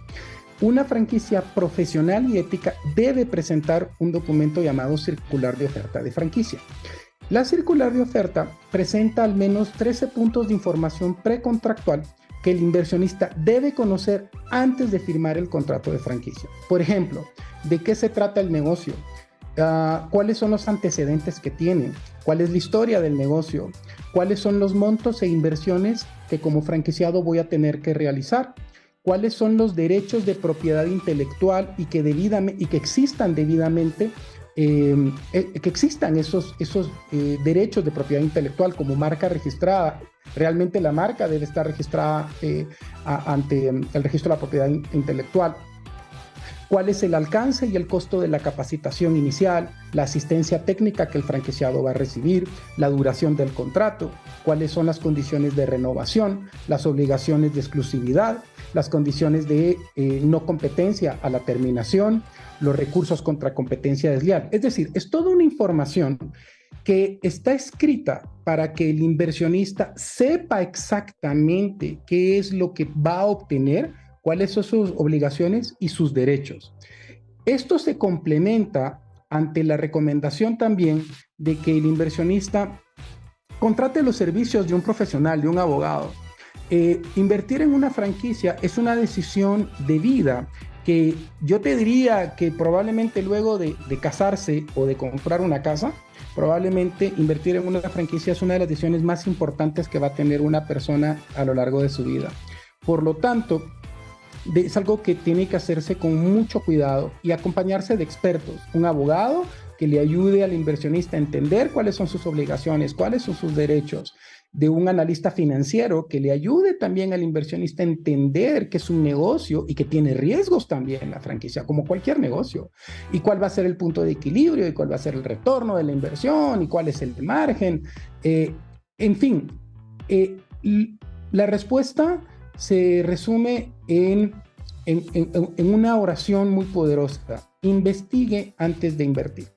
una franquicia profesional y ética debe presentar un documento llamado circular de oferta de franquicia. La circular de oferta presenta al menos 13 puntos de información precontractual que el inversionista debe conocer antes de firmar el contrato de franquicia. Por ejemplo, ¿de qué se trata el negocio? ¿Cuáles son los antecedentes que tiene? ¿Cuál es la historia del negocio? ¿Cuáles son los montos e inversiones que como franquiciado voy a tener que realizar? ¿Cuáles son los derechos de propiedad intelectual y que existan debidamente, que existan esos derechos de propiedad intelectual como marca registrada? Realmente la marca debe estar registrada ante el registro de la propiedad intelectual. ¿Cuál es el alcance y el costo de la capacitación inicial, la asistencia técnica que el franquiciado va a recibir, la duración del contrato? ¿Cuáles son las condiciones de renovación, las obligaciones de exclusividad, las condiciones de no competencia a la terminación, los recursos contra competencia desleal? Es decir, es toda una información que está escrita para que el inversionista sepa exactamente qué es lo que va a obtener, cuáles son sus obligaciones y sus derechos. Esto se complementa ante la recomendación también de que el inversionista contrate los servicios de un profesional, de un abogado. Invertir en una franquicia es una decisión de vida que yo te diría que probablemente luego de casarse o de comprar una casa, probablemente invertir en una franquicia es una de las decisiones más importantes que va a tener una persona a lo largo de su vida. Por lo tanto, es algo que tiene que hacerse con mucho cuidado y acompañarse de expertos, un abogado que le ayude al inversionista a entender cuáles son sus obligaciones, cuáles son sus derechos, de un analista financiero que le ayude también al inversionista a entender que es un negocio y que tiene riesgos también la franquicia, como cualquier negocio, y cuál va a ser el punto de equilibrio y cuál va a ser el retorno de la inversión y cuál es el margen. En fin, la respuesta se resume en una oración muy poderosa: investigue antes de invertir.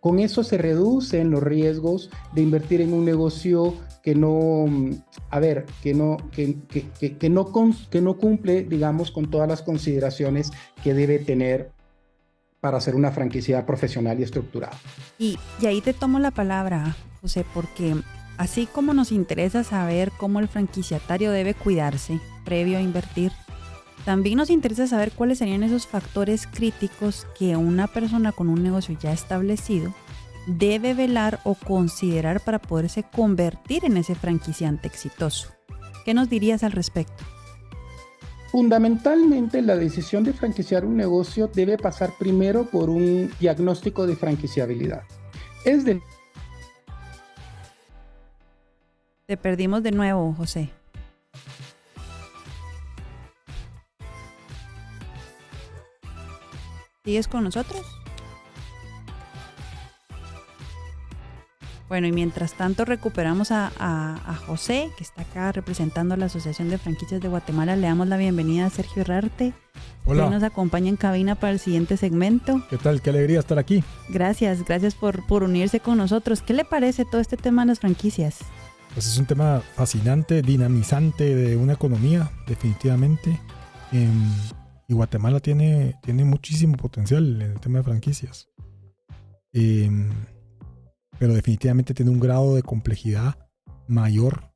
Con eso se reducen los riesgos de invertir en un negocio que no cumple, digamos, con todas las consideraciones que debe tener para hacer una franquicia profesional y estructurada. Y ahí te tomo la palabra, José, porque así como nos interesa saber cómo el franquiciatario debe cuidarse previo a invertir, también nos interesa saber cuáles serían esos factores críticos que una persona con un negocio ya establecido debe velar o considerar para poderse convertir en ese franquiciante exitoso. ¿Qué nos dirías al respecto? Fundamentalmente, la decisión de franquiciar un negocio debe pasar primero por un diagnóstico de franquiciabilidad. Te perdimos de nuevo, José. ¿Sigues con nosotros? Bueno, y mientras tanto recuperamos a José, que está acá representando a la Asociación de Franquicias de Guatemala. Le damos la bienvenida a Sergio Herrarte. Hola. Que nos acompaña en cabina para el siguiente segmento. ¿Qué tal? Qué alegría estar aquí. Gracias por unirse con nosotros. ¿Qué le parece todo este tema de las franquicias? Pues es un tema fascinante, dinamizante de una economía, definitivamente. Y Guatemala tiene muchísimo potencial en el tema de franquicias. Pero definitivamente tiene un grado de complejidad mayor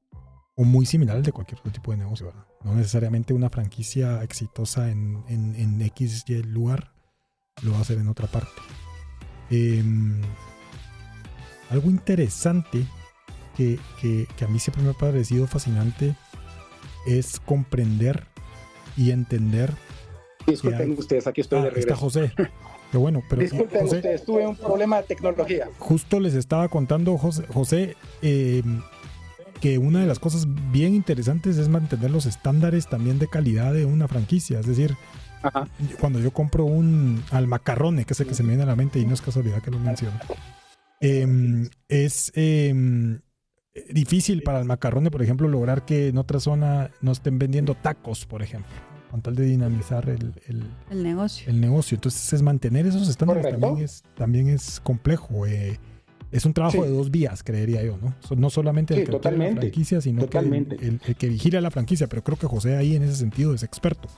o muy similar al de cualquier otro tipo de negocio, ¿verdad? No necesariamente una franquicia exitosa en X y lugar lo va a hacer en otra parte. Algo interesante que a mí siempre me ha parecido fascinante es comprender y entender. Disculpen ustedes, aquí estoy de regreso. Está José. Qué bueno, pero disculpen José, ustedes, tuve un problema de tecnología. Justo les estaba contando, José, que que una de las cosas bien interesantes es mantener los estándares también de calidad de una franquicia. Es decir, cuando yo compro un Almacarrone, que es el que se me viene a la mente y no es casualidad que lo menciono, es difícil para Almacarone, por ejemplo, lograr que en otra zona no estén vendiendo tacos, por ejemplo, con tal de dinamizar el negocio. Entonces, es mantener esos estándares también es complejo. Es un trabajo de dos vías, creería yo, ¿no? No solamente el que tiene la franquicia, sino que el que vigila la franquicia. Pero creo que José ahí en ese sentido es experto.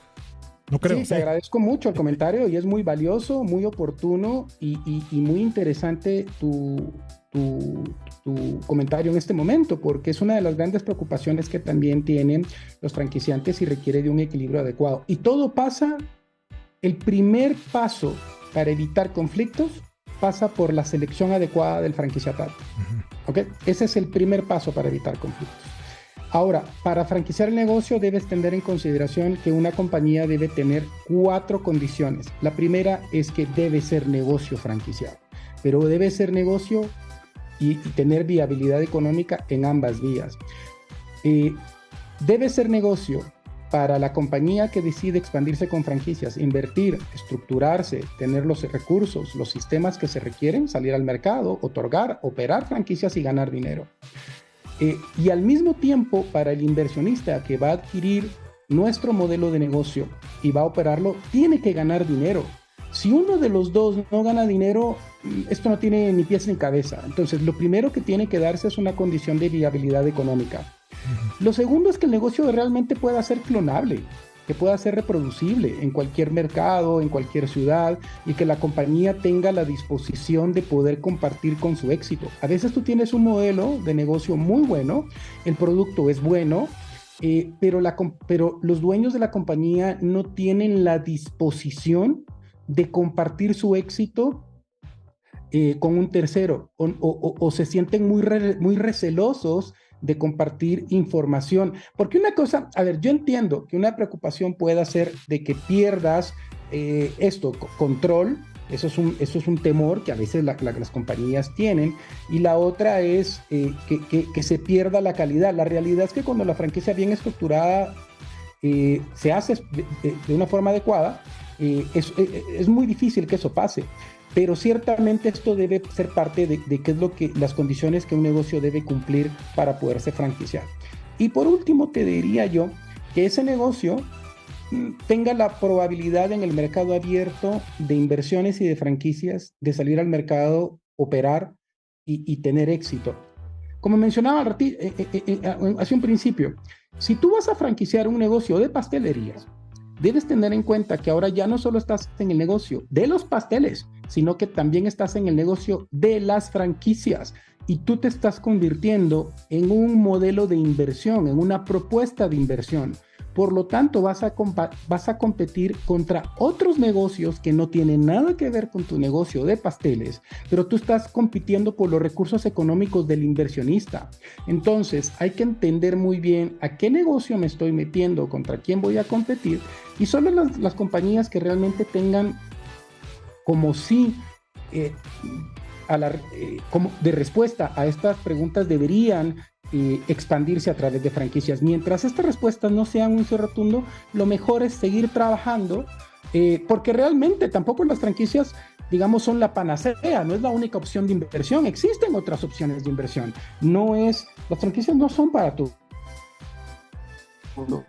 No creo. Sí, te agradezco mucho el comentario y es muy valioso, muy oportuno y muy interesante tu comentario en este momento, porque es una de las grandes preocupaciones que también tienen los franquiciantes y requiere de un equilibrio adecuado. Y todo pasa, el primer paso para evitar conflictos pasa por la selección adecuada del franquiciatario. ¿Okay? Ese es el primer paso para evitar conflictos. Ahora, para franquiciar el negocio debes tener en consideración que una compañía debe tener 4 condiciones. La primera es que debe ser negocio franquiciado, pero debe ser negocio y tener viabilidad económica en ambas vías. Debe ser negocio para la compañía que decide expandirse con franquicias, invertir, estructurarse, tener los recursos, los sistemas que se requieren, salir al mercado, otorgar, operar franquicias y ganar dinero. Y al mismo tiempo, para el inversionista que va a adquirir nuestro modelo de negocio y va a operarlo, tiene que ganar dinero. Si uno de los dos no gana dinero, esto no tiene ni pies ni cabeza. Entonces, lo primero que tiene que darse es una condición de viabilidad económica. Lo segundo es que el negocio realmente pueda ser clonable, que pueda ser reproducible en cualquier mercado, en cualquier ciudad, y que la compañía tenga la disposición de poder compartir con su éxito. A veces tú tienes un modelo de negocio muy bueno, el producto es bueno, pero los dueños de la compañía no tienen la disposición de compartir su éxito con un tercero, o se sienten muy recelosos de compartir información. Porque una cosa, a ver, yo entiendo que una preocupación pueda ser de que pierdas control. Eso es un temor que a veces las compañías tienen, y la otra es que se pierda la calidad. La realidad es que cuando la franquicia bien estructurada se hace de una forma adecuada, es muy difícil que eso pase. Pero ciertamente esto debe ser parte de qué es las condiciones que un negocio debe cumplir para poderse franquiciar. Y por último, te diría yo que ese negocio tenga la probabilidad en el mercado abierto de inversiones y de franquicias de salir al mercado, operar y tener éxito. Como mencionaba hace un principio, si tú vas a franquiciar un negocio de pastelerías, debes tener en cuenta que ahora ya no solo estás en el negocio de los pasteles, sino que también estás en el negocio de las franquicias, y tú te estás convirtiendo en un modelo de inversión, en una propuesta de inversión. Por lo tanto, vas a competir contra otros negocios que no tienen nada que ver con tu negocio de pasteles, pero tú estás compitiendo por los recursos económicos del inversionista. Entonces, hay que entender muy bien a qué negocio me estoy metiendo, contra quién voy a competir, y solo las compañías que realmente tengan como sí como de respuesta a estas preguntas deberían expandirse a través de franquicias. Mientras estas respuestas no sean un sí rotundo, lo mejor es seguir trabajando, porque realmente tampoco las franquicias, digamos, son la panacea, no es la única opción de inversión. Existen otras opciones de inversión. Las franquicias no son para todo. Por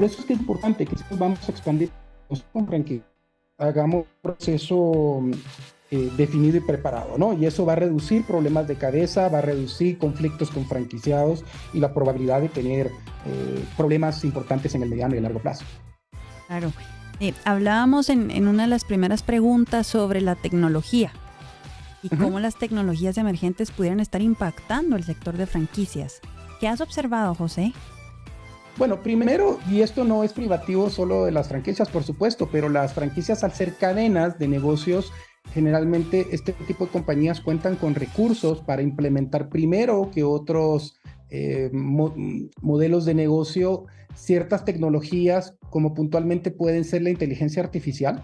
eso es que es importante que si vamos a expandir con franquicias, hagamos un proceso definido y preparado, ¿no? Y eso va a reducir problemas de cabeza, va a reducir conflictos con franquiciados y la probabilidad de tener problemas importantes en el mediano y largo plazo. Claro. Hablábamos en una de las primeras preguntas sobre la tecnología y cómo las tecnologías emergentes pudieran estar impactando el sector de franquicias. ¿Qué has observado, José? Bueno, primero, y esto no es privativo solo de las franquicias, por supuesto, pero las franquicias, al ser cadenas de negocios, generalmente este tipo de compañías cuentan con recursos para implementar primero que otros modelos de negocio, ciertas tecnologías como puntualmente pueden ser la inteligencia artificial.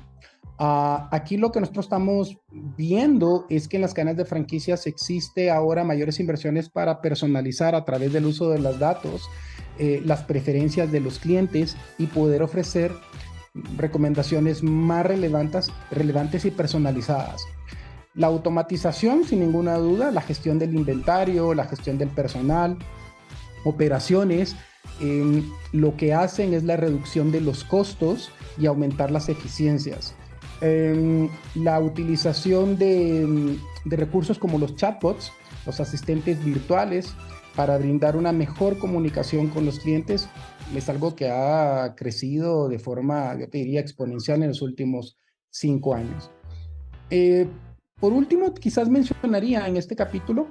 Aquí lo que nosotros estamos viendo es que en las cadenas de franquicias existe ahora mayores inversiones para personalizar a través del uso de los datos las preferencias de los clientes y poder ofrecer recomendaciones más relevantes y personalizadas. La automatización, sin ninguna duda, la gestión del inventario, la gestión del personal, operaciones, lo que hacen es la reducción de los costos y aumentar las eficiencias. La utilización de recursos como los chatbots, los asistentes virtuales, para brindar una mejor comunicación con los clientes, es algo que ha crecido de forma, yo te diría, exponencial en los últimos 5 años. Por último, quizás mencionaría en este capítulo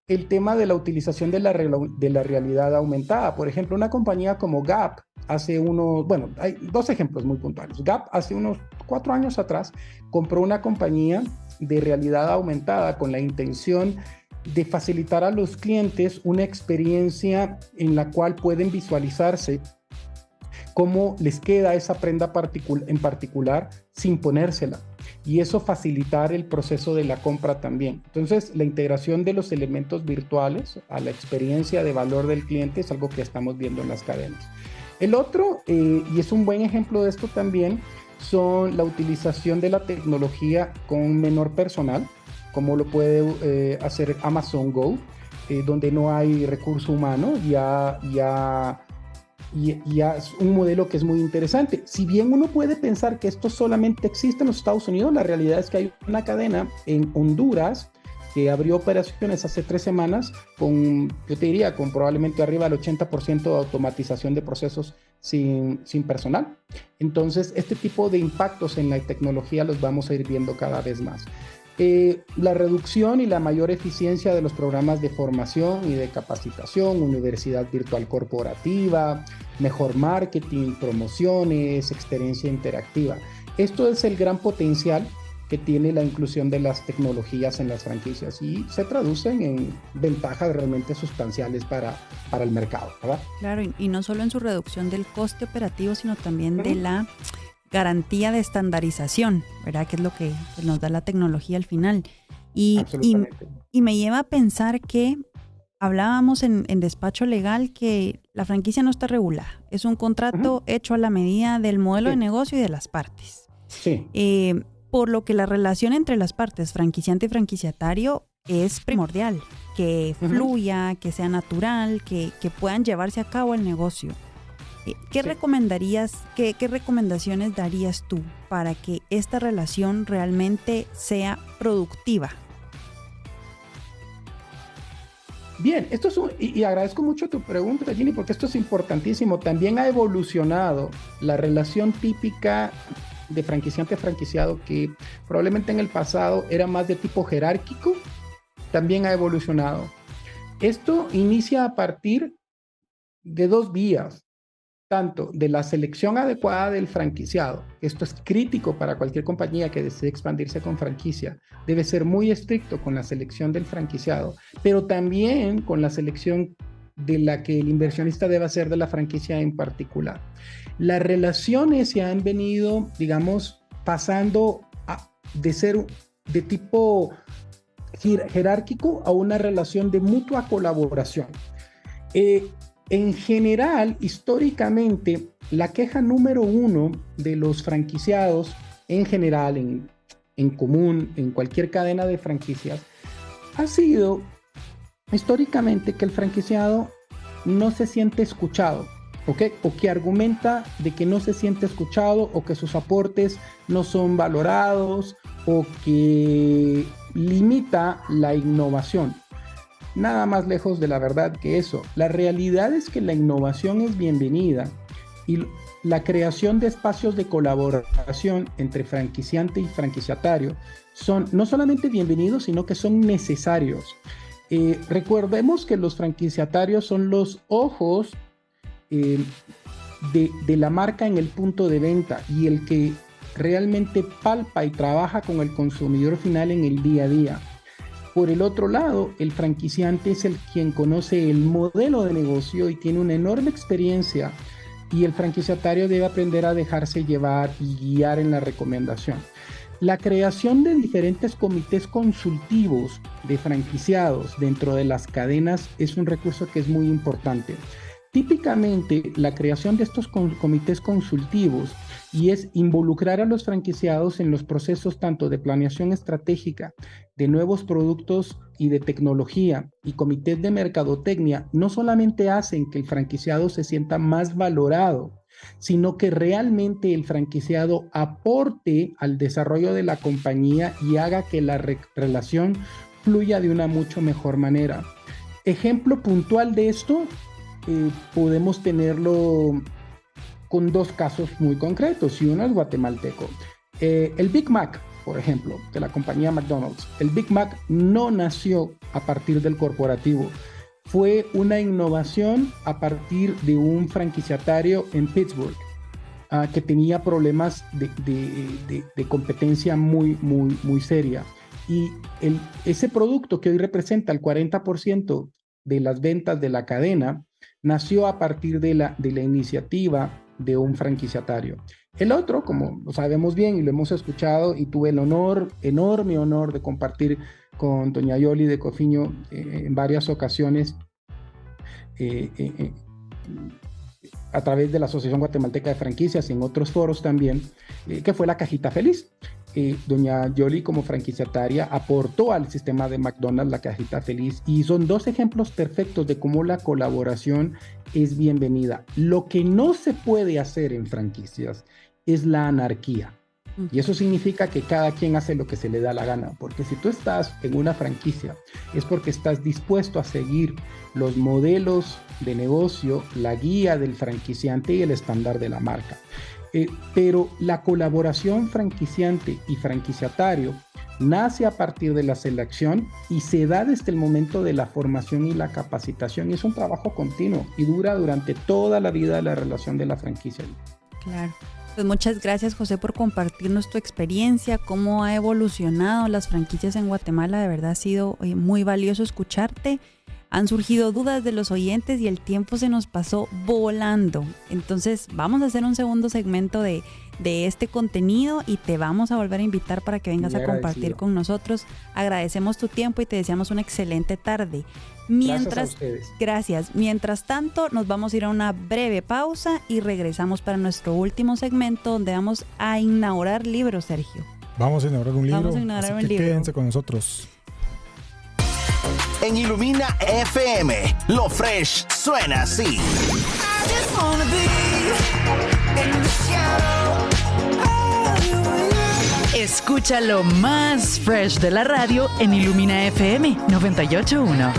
el tema de la utilización de la realidad aumentada. Por ejemplo, una compañía como Gap, hay 2 ejemplos muy puntuales. Gap hace unos 4 años atrás compró una compañía de realidad aumentada con la intención de facilitar a los clientes una experiencia en la cual pueden visualizarse cómo les queda esa prenda en particular sin ponérsela, y eso facilitar el proceso de la compra también. Entonces, la integración de los elementos virtuales a la experiencia de valor del cliente es algo que estamos viendo en las cadenas. El otro, y es un buen ejemplo de esto también, son la utilización de la tecnología con menor personal, como lo puede hacer Amazon Go, donde no hay recurso humano. Ya es un modelo que es muy interesante. Si bien uno puede pensar que esto solamente existe en los Estados Unidos, la realidad es que hay una cadena en Honduras que abrió operaciones hace 3 semanas con probablemente arriba del 80% de automatización de procesos sin personal. Entonces, este tipo de impactos en la tecnología los vamos a ir viendo cada vez más. La reducción y la mayor eficiencia de los programas de formación y de capacitación, universidad virtual corporativa, mejor marketing, promociones, experiencia interactiva. Esto es el gran potencial que tiene la inclusión de las tecnologías en las franquicias y se traducen en ventajas realmente sustanciales para el mercado, ¿verdad? Claro, y no solo en su reducción del coste operativo, sino también de la garantía de estandarización, ¿verdad? Que es lo que nos da la tecnología al final. Y me lleva a pensar que hablábamos en despacho legal que la franquicia no está regulada. Es un contrato hecho a la medida del modelo de negocio y de las partes. Sí. Por lo que la relación entre las partes, franquiciante y franquiciatario, es primordial. Que fluya, que sea natural, que puedan llevarse a cabo el negocio. ¿Qué recomendaciones darías tú para que esta relación realmente sea productiva? Bien, y agradezco mucho tu pregunta, Ginny, porque esto es importantísimo. También ha evolucionado la relación típica de franquiciante-franquiciado, que probablemente en el pasado era más de tipo jerárquico, también ha evolucionado. Esto inicia a partir de 2 vías. Tanto de la selección adecuada del franquiciado, esto es crítico para cualquier compañía que desee expandirse con franquicia, debe ser muy estricto con la selección del franquiciado, pero también con la selección de la que el inversionista debe hacer de la franquicia en particular. Las relaciones se han venido, digamos, pasando de ser de tipo jerárquico a una relación de mutua colaboración. En general, históricamente, la queja número 1 de los franquiciados, en general, en común, en cualquier cadena de franquicias, ha sido históricamente que el franquiciado no se siente escuchado, ¿okay? O que argumenta de que no se siente escuchado, o que sus aportes no son valorados, o que limita la innovación. Nada más lejos de la verdad que eso. La realidad es que la innovación es bienvenida y la creación de espacios de colaboración entre franquiciante y franquiciatario son no solamente bienvenidos, sino que son necesarios. Recordemos que los franquiciatarios son los ojos de la marca en el punto de venta y el que realmente palpa y trabaja con el consumidor final en el día a día. Por el otro lado, el franquiciante es el quien conoce el modelo de negocio y tiene una enorme experiencia, y el franquiciatario debe aprender a dejarse llevar y guiar en la recomendación. La creación de diferentes comités consultivos de franquiciados dentro de las cadenas es un recurso que es muy importante. Típicamente, la creación de estos comités consultivos y es involucrar a los franquiciados en los procesos tanto de planeación estratégica, de nuevos productos y de tecnología, y comités de mercadotecnia, no solamente hacen que el franquiciado se sienta más valorado, sino que realmente el franquiciado aporte al desarrollo de la compañía y haga que la relación fluya de una mucho mejor manera. Ejemplo puntual de esto, podemos tenerlo con dos casos muy concretos, y uno es guatemalteco. El Big Mac, por ejemplo, de la compañía McDonald's. El Big Mac no nació a partir del corporativo. Fue una innovación a partir de un franquiciatario en Pittsburgh que tenía problemas de competencia muy seria. Y ese producto que hoy representa el 40% de las ventas de la cadena nació a partir de la iniciativa de un franquiciatario. El otro, como lo sabemos bien y lo hemos escuchado, y tuve el enorme honor de compartir con doña Yoli de Cofiño en varias ocasiones a través de la Asociación Guatemalteca de Franquicias y en otros foros también, que fue la Cajita Feliz. Doña Yoli, como franquiciataria, aportó al sistema de McDonald's la Cajita Feliz, y son dos ejemplos perfectos de cómo la colaboración es bienvenida. Lo que no se puede hacer en franquicias es la anarquía. Y eso significa que cada quien hace lo que se le da la gana, porque si tú estás en una franquicia es porque estás dispuesto a seguir los modelos de negocio, la guía del franquiciante y el estándar de la marca. Pero la colaboración franquiciante y franquiciatario nace a partir de la selección y se da desde el momento de la formación y la capacitación, y es un trabajo continuo y dura durante toda la vida de la relación de la franquicia. Claro. Pues muchas gracias, José, por compartirnos tu experiencia, cómo ha evolucionado las franquicias en Guatemala. De verdad ha sido muy valioso escucharte. Han surgido dudas de los oyentes y el tiempo se nos pasó volando. Entonces vamos a hacer un segundo segmento de este contenido y te vamos a volver a invitar para que vengas a compartir con nosotros. Agradecemos tu tiempo y te deseamos una excelente tarde. Gracias a ustedes. Gracias. Mientras tanto, nos vamos a ir a una breve pausa y regresamos para nuestro último segmento, donde vamos a inaugurar libros, Sergio. Vamos a inaugurar un libro. Vamos a inaugurar un libro. Quédense con nosotros. En Ilumina FM, lo fresh suena así. Escucha lo más fresh de la radio en Ilumina FM 98.1.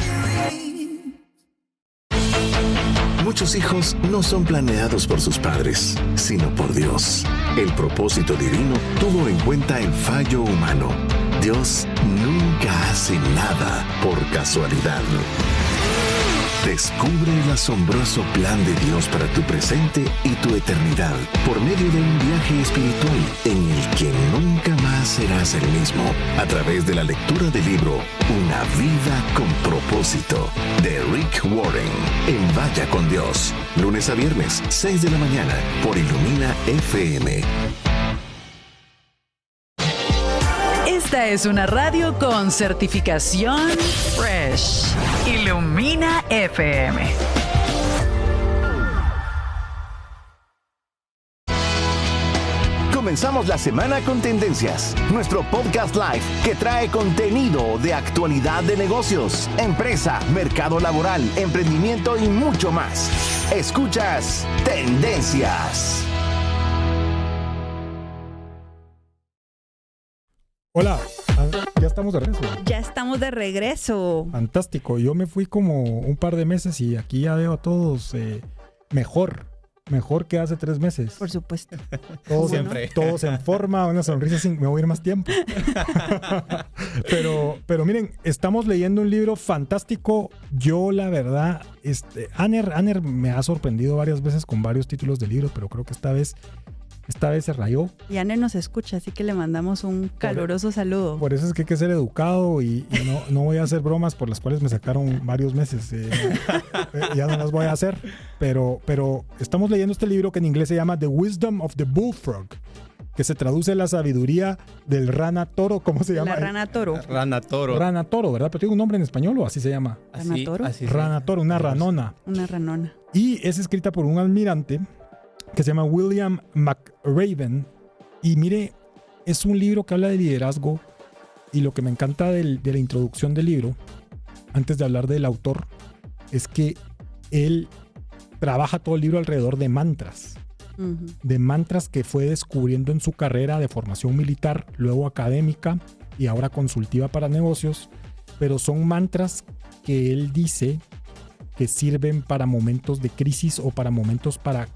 Muchos hijos no son planeados por sus padres, sino por Dios. El propósito divino tuvo en cuenta el fallo humano. Dios nunca hace nada por casualidad. Descubre el asombroso plan de Dios para tu presente y tu eternidad por medio de un viaje espiritual en el que nunca más serás el mismo, a través de la lectura del libro Una vida con propósito de Rick Warren en Vaya con Dios, lunes a viernes, 6 de la mañana por Ilumina FM. Esta es una radio con certificación Fresh. Ilumina FM. Comenzamos la semana con Tendencias, nuestro podcast live que trae contenido de actualidad de negocios, empresa, mercado laboral, emprendimiento y mucho más. Escuchas Tendencias. Hola, ya estamos de regreso. Ya estamos de regreso. Fantástico. Yo me fui como un par de meses y aquí ya veo a todos mejor que hace 3 meses. Por supuesto. Todos en forma, una sonrisa sin... Me voy a ir más tiempo. pero miren, estamos leyendo un libro fantástico. Yo, la verdad, Aner me ha sorprendido varias veces con varios títulos de libros, pero creo que esta vez Esta vez se rayó. Y Anne nos escucha, así que le mandamos un caluroso saludo. Por eso es que hay que ser educado y no voy a hacer bromas por las cuales me sacaron varios meses. Ya no las voy a hacer. Pero estamos leyendo este libro que en inglés se llama The Wisdom of the Bullfrog, que se traduce la sabiduría del rana toro. ¿Cómo se llama? La rana toro. Rana toro. Rana toro, ¿verdad? ¿Pero tiene un nombre en español o así se llama? ¿Rana toro? Rana toro, una ranona. Una ranona. Y es escrita por un almirante que se llama William McRaven. Y mire, es un libro que habla de liderazgo. Y lo que me encanta de la introducción del libro, antes de hablar del autor, es que él trabaja todo el libro alrededor de mantras. De mantras que fue descubriendo en su carrera de formación militar, luego académica y ahora consultiva para negocios. Pero son mantras que él dice que sirven para momentos de crisis o para momentos para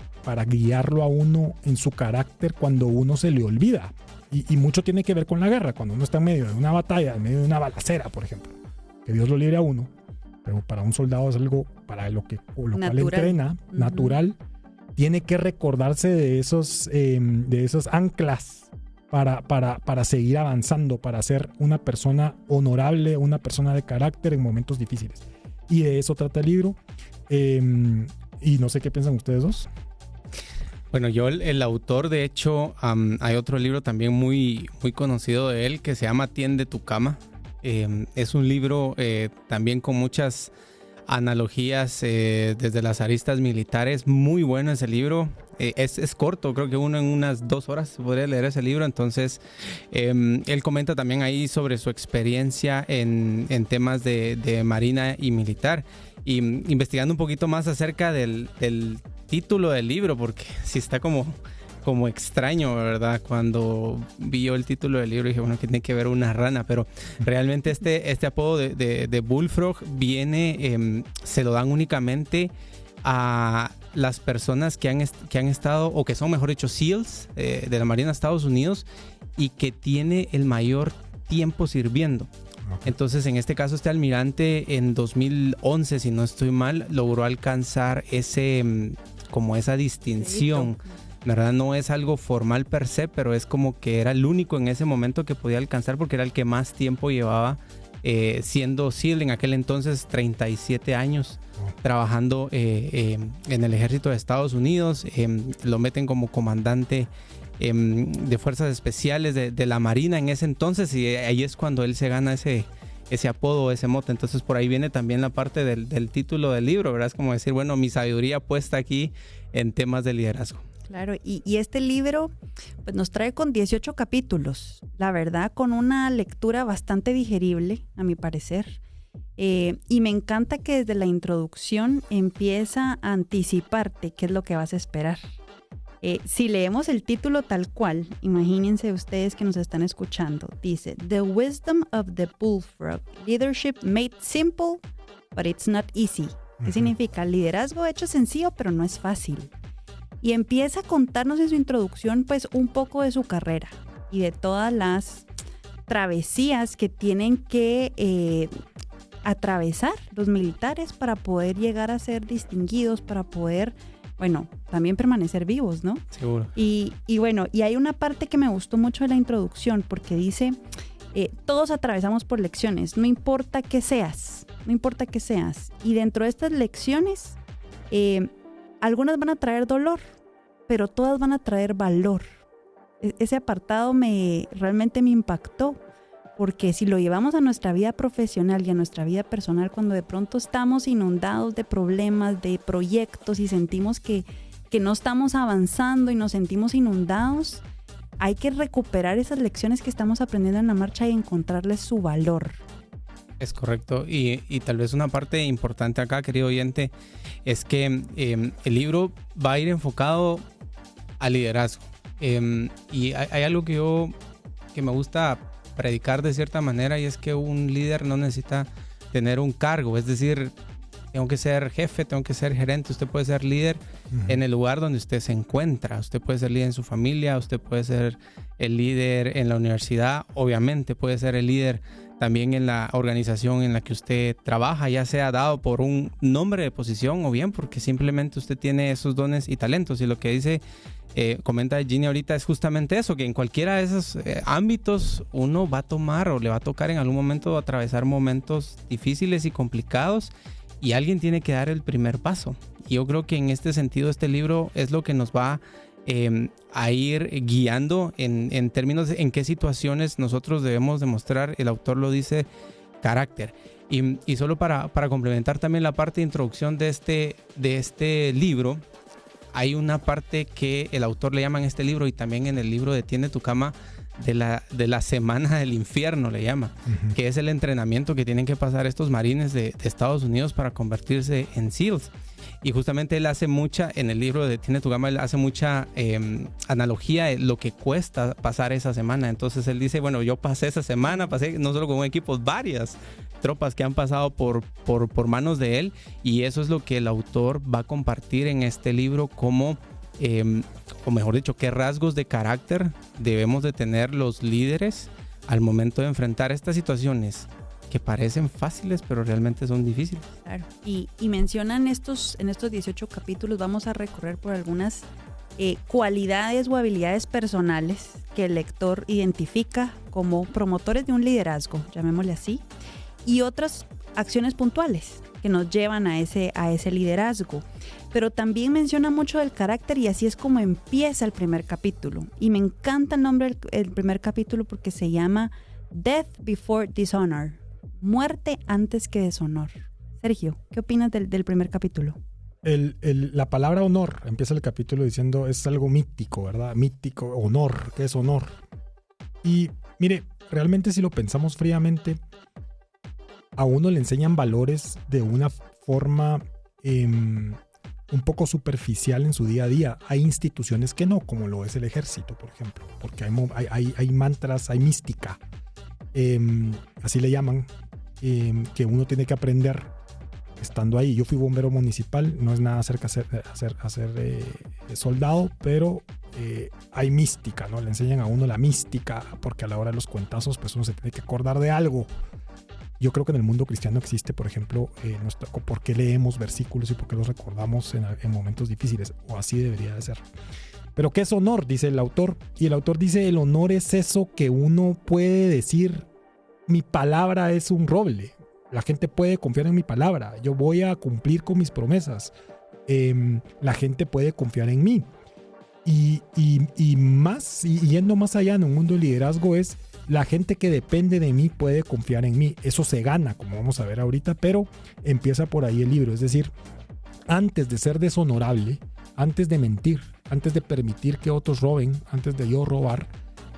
guiarlo a uno en su carácter cuando uno se le olvida. Y mucho tiene que ver con la guerra, cuando uno está en medio de una batalla, en medio de una balacera, por ejemplo. Que Dios lo libre a uno. Pero para un soldado es algo para lo cual entrena, natural. Tiene que recordarse de esos anclas para seguir avanzando, para ser una persona honorable, una persona de carácter en momentos difíciles. Y de eso trata el libro. Y no sé qué piensan ustedes dos. Bueno, yo el autor, de hecho, hay otro libro también muy, muy conocido de él que se llama Tiende tu cama. Es un libro también con muchas analogías desde las aristas militares. Muy bueno ese libro. Es corto, creo que uno en unas 2 horas se podría leer ese libro. Entonces, él comenta también ahí sobre su experiencia en temas de marina y militar. Y investigando un poquito más acerca del título del libro, porque sí está como extraño, ¿verdad? Cuando vi yo el título del libro dije, bueno, que tiene que ver una rana, pero realmente este apodo de Bullfrog viene, se lo dan únicamente a las personas que han estado, o que son, mejor dicho, SEALs de la Marina de Estados Unidos y que tiene el mayor tiempo sirviendo. Entonces, en este caso, este almirante en 2011, si no estoy mal, logró alcanzar esa distinción, ¿verdad? No es algo formal per se, pero es como que era el único en ese momento que podía alcanzar porque era el que más tiempo llevaba siendo SEAL. En aquel entonces 37 años trabajando en el ejército de Estados Unidos. Lo meten como comandante de fuerzas especiales de la Marina en ese entonces, y ahí es cuando él se gana ese apodo, ese mote. Entonces por ahí viene también la parte del título del libro, ¿verdad? Es como decir, bueno, mi sabiduría puesta aquí en temas de liderazgo. Claro, y este libro pues nos trae con 18 capítulos, la verdad, con una lectura bastante digerible, a mi parecer. Y me encanta que desde la introducción empieza a anticiparte qué es lo que vas a esperar. Si leemos el título tal cual, imagínense ustedes que nos están escuchando, dice The Wisdom of the Bullfrog, Leadership Made Simple, but it's not easy. ¿Qué significa? Liderazgo hecho sencillo, pero no es fácil. Y empieza a contarnos en su introducción pues un poco de su carrera y de todas las travesías que tienen que atravesar los militares para poder llegar a ser distinguidos, para poder, bueno, también permanecer vivos, ¿no? Seguro. Y bueno, y hay una parte que me gustó mucho de la introducción porque dice, todos atravesamos por lecciones, no importa qué seas, no importa qué seas. Y dentro de estas lecciones, algunas van a traer dolor, pero todas van a traer valor. Ese apartado realmente me impactó, porque si lo llevamos a nuestra vida profesional y a nuestra vida personal, cuando de pronto estamos inundados de problemas, de proyectos y sentimos que no estamos avanzando y nos sentimos inundados, hay que recuperar esas lecciones que estamos aprendiendo en la marcha y encontrarles su valor. Es correcto, y tal vez una parte importante acá, querido oyente, es que el libro va a ir enfocado al liderazgo. Y hay algo que me gusta predicar de cierta manera, y es que un líder no necesita tener un cargo, es decir, tengo que ser jefe, tengo que ser gerente. Usted puede ser líder en el lugar donde usted se encuentra. Usted puede ser líder en su familia, usted puede ser el líder en la universidad, obviamente puede ser el líder también en la organización en la que usted trabaja, ya sea dado por un nombre de posición o bien porque simplemente usted tiene esos dones y talentos. Y lo que dice, comenta Ginny ahorita, es justamente eso, que en cualquiera de esos ámbitos uno va a tomar o le va a tocar en algún momento atravesar momentos difíciles y complicados, y alguien tiene que dar el primer paso. Y yo creo que en este sentido este libro es lo que nos va a ir guiando en términos de en qué situaciones nosotros debemos demostrar, el autor lo dice, carácter. Y solo para complementar también la parte de introducción de este libro, hay una parte que el autor le llama en este libro y también en el libro de Tiende tu cama, de la semana del infierno le llama, que es el entrenamiento que tienen que pasar estos marines de Estados Unidos para convertirse en SEALs. Y justamente él hace mucha, en el libro de Tiende tu cama, él hace mucha analogía de lo que cuesta pasar esa semana. Entonces él dice, bueno, yo pasé esa semana, pasé no solo con un equipo, varias tropas que han pasado por manos de él, y eso es lo que el autor va a compartir en este libro como, o mejor dicho, qué rasgos de carácter debemos de tener los líderes al momento de enfrentar estas situaciones que parecen fáciles, pero realmente son difíciles. Claro. Y mencionan en estos 18 capítulos, vamos a recorrer por algunas cualidades o habilidades personales que el lector identifica como promotores de un liderazgo, llamémosle así, y otras acciones puntuales que nos llevan a ese liderazgo. Pero también menciona mucho del carácter, y así es como empieza el primer capítulo. Y me encanta el nombre del primer capítulo porque se llama Death Before Dishonor. Muerte antes que deshonor. Sergio, ¿qué opinas del primer capítulo? La palabra honor, empieza el capítulo diciendo, es algo mítico, ¿verdad? Mítico, honor, ¿qué es honor? Y mire, realmente si lo pensamos fríamente, a uno le enseñan valores de una forma un poco superficial en su día a día. Hay instituciones que no, como lo es el ejército, por ejemplo, porque hay mantras, hay mística, así le llaman, que uno tiene que aprender estando ahí. Yo fui bombero municipal, no es nada cerca a ser soldado, pero hay mística, ¿no? Le enseñan a uno la mística, porque a la hora de los cuentazos pues uno se tiene que acordar de algo. Yo creo que en el mundo cristiano existe, por ejemplo, por qué leemos versículos y por qué los recordamos en momentos difíciles, o así debería de ser. Pero ¿qué es honor? Dice el autor, y el autor dice, el honor es eso que uno puede decir, mi palabra es un roble, la gente puede confiar en mi palabra, yo voy a cumplir con mis promesas, la gente puede confiar en mí. Y yendo más allá en un mundo de liderazgo, es la gente que depende de mí puede confiar en mí. Eso se gana, como vamos a ver ahorita, pero empieza por ahí el libro. Es decir, antes de ser deshonorable, antes de mentir, antes de permitir que otros roben, antes de yo robar,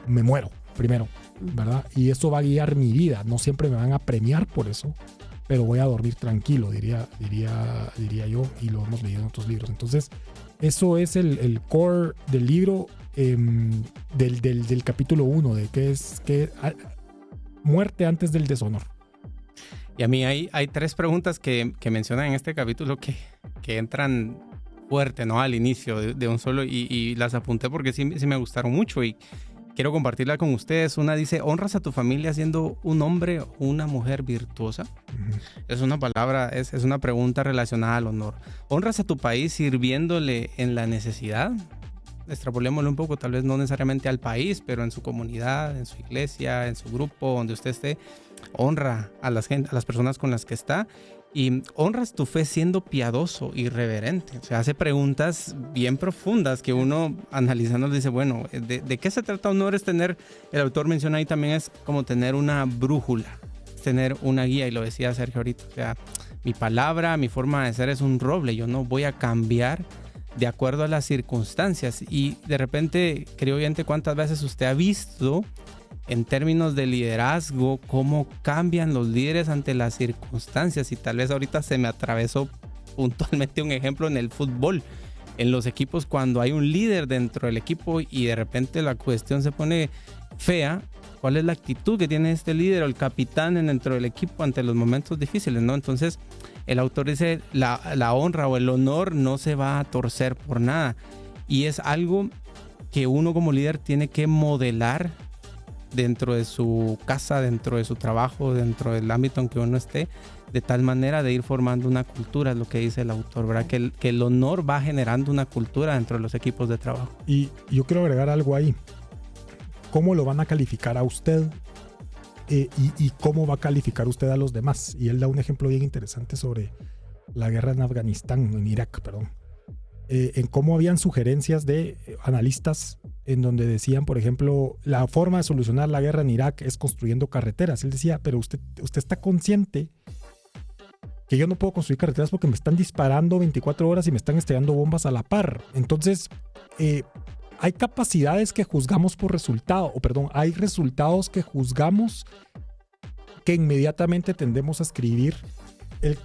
me muero primero, ¿verdad? Y eso va a guiar mi vida. No siempre me van a premiar por eso, pero voy a dormir tranquilo, diría yo, y lo hemos leído en otros libros. Entonces, eso es el core del libro, del capítulo 1, de que muerte antes del deshonor. Y a mí hay 3 preguntas que mencionan en este capítulo que entran fuerte, ¿no? Al inicio de un solo, y las apunté porque sí me gustaron mucho y quiero compartirla con ustedes. Una dice, ¿honras a tu familia siendo un hombre o una mujer virtuosa? Es una palabra, es una pregunta relacionada al honor. ¿Honras a tu país sirviéndole en la necesidad? Extrapolémoslo un poco, tal vez no necesariamente al país, pero en su comunidad, en su iglesia, en su grupo, donde usted esté. Honra a las personas con las que está. Y honras tu fe siendo piadoso y reverente. O sea, hace preguntas bien profundas que uno analizando dice, bueno, ¿de qué se trata honor? Es tener, el autor menciona ahí también, es como tener una brújula, tener una guía, y lo decía Sergio ahorita. O sea, mi palabra, mi forma de ser es un roble, yo no voy a cambiar de acuerdo a las circunstancias. Y de repente, querido oyente, ¿cuántas veces usted ha visto en términos de liderazgo cómo cambian los líderes ante las circunstancias? Y tal vez ahorita se me atravesó puntualmente un ejemplo en el fútbol, en los equipos, cuando hay un líder dentro del equipo y de repente la cuestión se pone fea. ¿Cuál es la actitud que tiene este líder o el capitán dentro del equipo ante los momentos difíciles, ¿no? Entonces, el autor dice, la honra o el honor no se va a torcer por nada. Y es algo que uno como líder tiene que modelar dentro de su casa, dentro de su trabajo, dentro del ámbito en que uno esté, de tal manera de ir formando una cultura, es lo que dice el autor, ¿verdad? Que el honor va generando una cultura dentro de los equipos de trabajo. Y yo quiero agregar algo ahí. ¿Cómo lo van a calificar a usted? Y cómo va a calificar usted a los demás. Y él da un ejemplo bien interesante sobre la guerra en Afganistán, en Irak, perdón. En cómo habían sugerencias de analistas en donde decían, por ejemplo, la forma de solucionar la guerra en Irak es construyendo carreteras. Él decía, pero usted está consciente que yo no puedo construir carreteras porque me están disparando 24 horas y me están estrellando bombas a la par. Entonces, hay capacidades que juzgamos por resultado, hay resultados que juzgamos que inmediatamente tendemos a escribir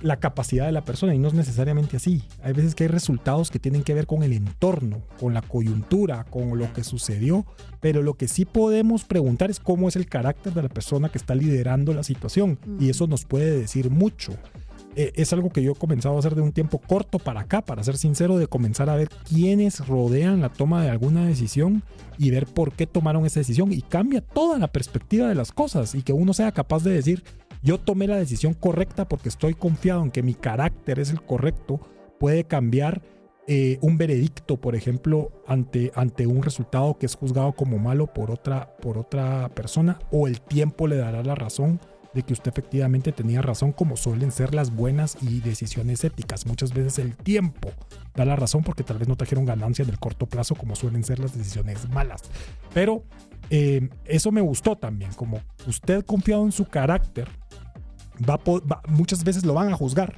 la capacidad de la persona, y no es necesariamente así. Hay veces que hay resultados que tienen que ver con el entorno, con la coyuntura, con lo que sucedió, pero lo que sí podemos preguntar es cómo es el carácter de la persona que está liderando la situación, y eso nos puede decir mucho. Es algo que yo he comenzado a hacer de un tiempo corto para acá, para ser sincero, de comenzar a ver quiénes rodean la toma de alguna decisión y ver por qué tomaron esa decisión, y cambia toda la perspectiva de las cosas, y que uno sea capaz de decir, yo tomé la decisión correcta porque estoy confiado en que mi carácter es el correcto, puede cambiar un veredicto, por ejemplo, ante un resultado que es juzgado como malo por otra persona, o el tiempo le dará la razón de que usted efectivamente tenía razón, como suelen ser las buenas y decisiones éticas. Muchas veces el tiempo da la razón porque tal vez no trajeron ganancia en el corto plazo, como suelen ser las decisiones malas. Pero eso me gustó también, como usted confiado en su carácter, muchas veces lo van a juzgar.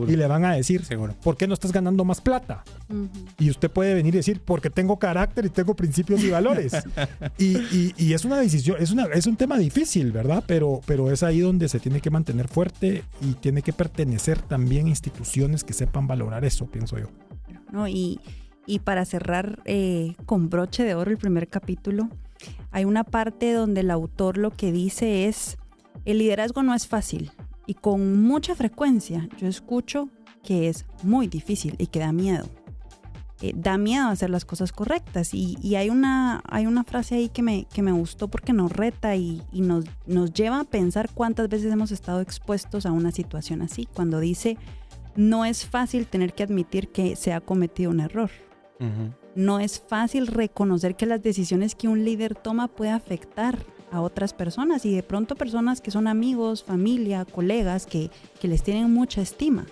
Y le van a decir, seguro, ¿por qué no estás ganando más plata? Y usted puede venir y decir, porque tengo carácter y tengo principios y valores. y es una decisión, es un tema difícil, ¿verdad? Pero es ahí donde se tiene que mantener fuerte y tiene que pertenecer también a instituciones que sepan valorar eso, pienso yo. No, y para cerrar con broche de oro el primer capítulo, hay una parte donde el autor lo que dice es, el liderazgo no es fácil. Y con mucha frecuencia yo escucho que es muy difícil y que da miedo. Da miedo hacer las cosas correctas. Y hay una frase ahí que me gustó porque nos reta y nos lleva a pensar cuántas veces hemos estado expuestos a una situación así. Cuando dice, no es fácil tener que admitir que se ha cometido un error. Uh-huh. No es fácil reconocer que las decisiones que un líder toma puede afectar a otras personas, y de pronto personas que son amigos, familia, colegas que les tienen mucha estima.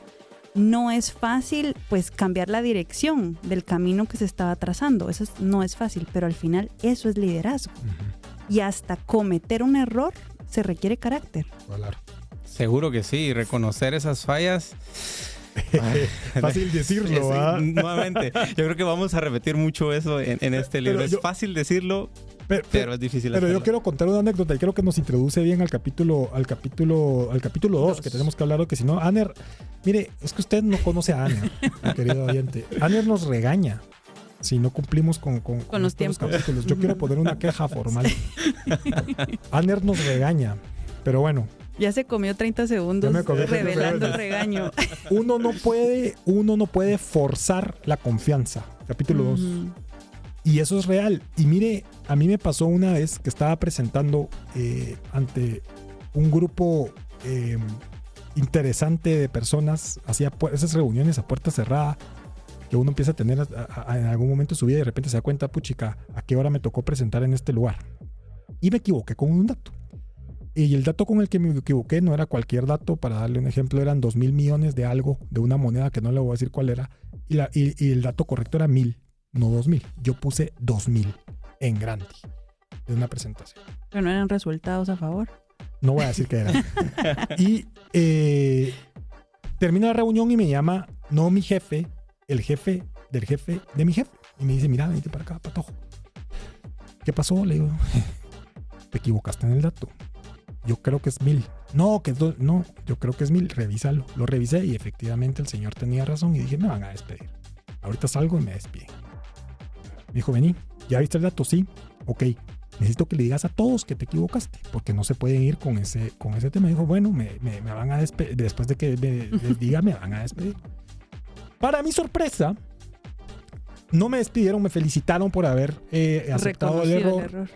No es fácil pues cambiar la dirección del camino que se estaba trazando, eso no es fácil, pero al final eso es liderazgo. Uh-huh. Y hasta cometer un error se requiere carácter. Claro. Seguro que sí, reconocer esas fallas. Fácil decirlo, ¿ah? Nuevamente, yo creo que vamos a repetir mucho eso en este libro. Es fácil decirlo, pero es difícil hacerlo. Pero yo quiero contar una anécdota y creo que nos introduce bien al capítulo 2, que tenemos que hablar, que si no, Aner, mire, es que usted no conoce a Aner, mi querido oyente. Aner nos regaña si no cumplimos con los tiempos. Capítulos. Yo quiero poner una queja formal. Aner nos regaña, pero bueno. Ya se comió 30 segundos revelando el regaño. Uno no puede forzar la confianza. Capítulo 2. Y eso es real. Y mire, a mí me pasó una vez que estaba presentando ante un grupo interesante de personas. Hacía esas reuniones a puerta cerrada que uno empieza a tener en algún momento de su vida, y de repente se da cuenta, puchica, ¿a qué hora me tocó presentar en este lugar? Y me equivoqué con un dato. Y el dato con el que me equivoqué no era cualquier dato. Para darle un ejemplo, eran 2,000 millones de algo, de una moneda que no le voy a decir cuál era. Y el dato correcto era 1,000, no 2,000. Yo puse 2,000 en grande de una presentación. ¿Pero no eran resultados a favor? No voy a decir que eran. Y termina la reunión y me llama, no mi jefe, el jefe del jefe de mi jefe. Y me dice, mira, vente para acá, patojo. ¿Qué pasó? Le digo, te equivocaste en el dato. Yo creo que es 1,000. No, yo creo que es 1,000. Revísalo. Lo revisé y efectivamente el señor tenía razón, y dije, me van a despedir. Ahorita salgo y me despiden. Me dijo, vení, ¿ya viste el dato? Sí. Ok. necesito que le digas a todos que te equivocaste, porque no se pueden ir con ese tema. Dijo, bueno, me van a despedir, después de que les diga, me van a despedir. Para mi sorpresa, no me despidieron, me felicitaron por haber aceptado el error.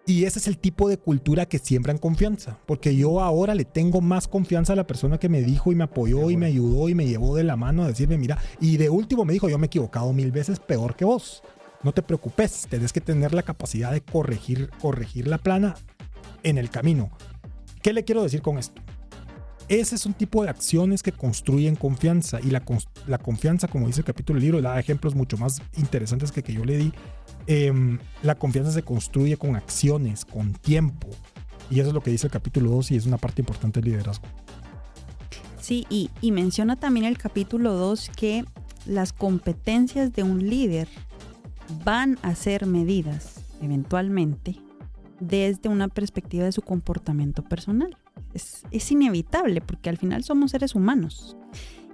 Y ese es el tipo de cultura que siembran confianza, porque yo ahora le tengo más confianza a la persona que me dijo y me apoyó y me ayudó y me llevó de la mano a decirme, mira, y de último me dijo, yo me he equivocado 1000 veces peor que vos. No te preocupes, tenés que tener la capacidad de corregir la plana en el camino. ¿Qué le quiero decir con esto? Ese es un tipo de acciones que construyen confianza, y la confianza, como dice el capítulo del libro, da ejemplos mucho más interesantes que yo le di. La confianza se construye con acciones, con tiempo, y eso es lo que dice el capítulo 2 y es una parte importante del liderazgo. Sí, y menciona también el capítulo 2 que las competencias de un líder van a ser medidas eventualmente desde una perspectiva de su comportamiento personal. Es inevitable porque al final somos seres humanos.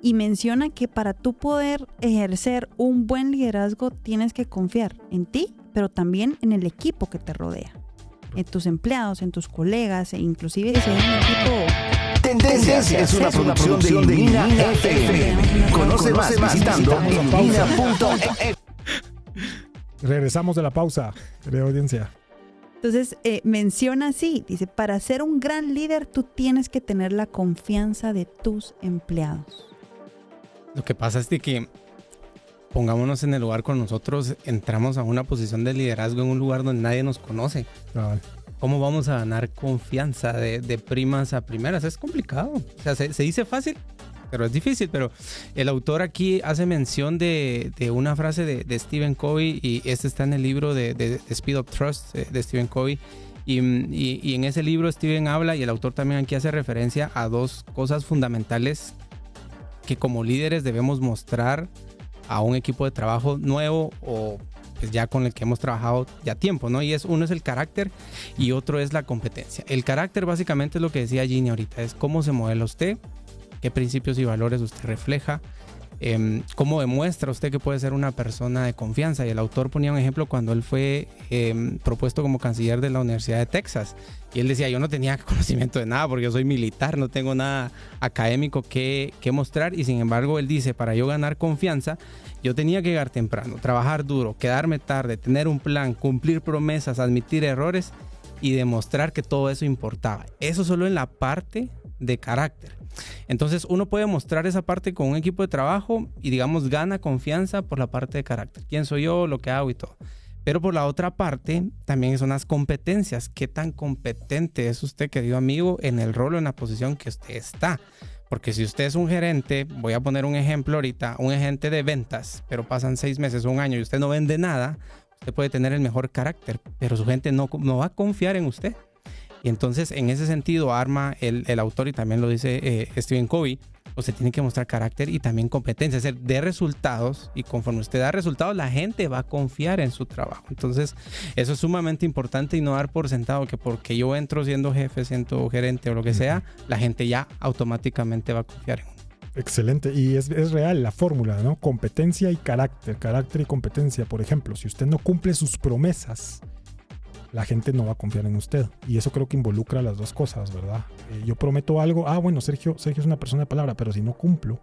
Y menciona que para tú poder ejercer un buen liderazgo tienes que confiar en ti, pero también en el equipo que te rodea, en tus empleados, en tus colegas, e inclusive si hay un equipo. Tendencias es una producción de Ilumina FM. Conoce más visitando ilumina.fm. Regresamos de la pausa, querida audiencia. Entonces menciona así, dice, para ser un gran líder tú tienes que tener la confianza de tus empleados. Lo que pasa es que, pongámonos en el lugar con nosotros, entramos a una posición de liderazgo en un lugar donde nadie nos conoce. Vale. ¿Cómo vamos a ganar confianza de primas a primeras? Es complicado. O sea, se dice fácil, pero es difícil. Pero el autor aquí hace mención de una frase de Stephen Covey, y este está en el libro de Speed of Trust de Stephen Covey. Y en ese libro Stephen habla, y el autor también aquí hace referencia a dos cosas fundamentales que como líderes debemos mostrar a un equipo de trabajo nuevo o pues ya con el que hemos trabajado ya tiempo, ¿no? Y uno es el carácter y otro es la competencia. El carácter básicamente es lo que decía Ginny ahorita, es cómo se modela usted, qué principios y valores usted refleja, cómo demuestra usted que puede ser una persona de confianza. Y el autor ponía un ejemplo cuando él fue propuesto como canciller de la Universidad de Texas, y él decía, yo no tenía conocimiento de nada porque yo soy militar, no tengo nada académico que mostrar, y sin embargo él dice, para yo ganar confianza yo tenía que llegar temprano, trabajar duro, quedarme tarde, tener un plan, cumplir promesas, admitir errores y demostrar que todo eso importaba. Eso solo en la parte de carácter. Entonces uno puede mostrar esa parte con un equipo de trabajo y digamos gana confianza por la parte de carácter. ¿Quién soy yo? Lo que hago y todo. Pero por la otra parte también son las competencias. ¿Qué tan competente es usted, querido amigo, en el rol o en la posición que usted está? Porque si usted es un gerente, voy a poner un ejemplo ahorita, un agente de ventas, pero pasan 6 meses o un año y usted no vende nada, usted puede tener el mejor carácter, pero su gente no va a confiar en usted. Y entonces en ese sentido arma el autor, y también lo dice Stephen Covey, usted tiene que mostrar carácter y también competencia, es decir, de resultados, y conforme usted da resultados la gente va a confiar en su trabajo. Entonces eso es sumamente importante, y no dar por sentado que porque yo entro siendo jefe, siendo gerente o lo que sea, la gente ya automáticamente va a confiar en uno. Excelente, y es real la fórmula, ¿no? Competencia y carácter y competencia. Por ejemplo, si usted no cumple sus promesas, la gente no va a confiar en usted. Y eso creo que involucra las dos cosas, ¿verdad? Yo prometo algo, bueno, Sergio es una persona de palabra, pero si no cumplo,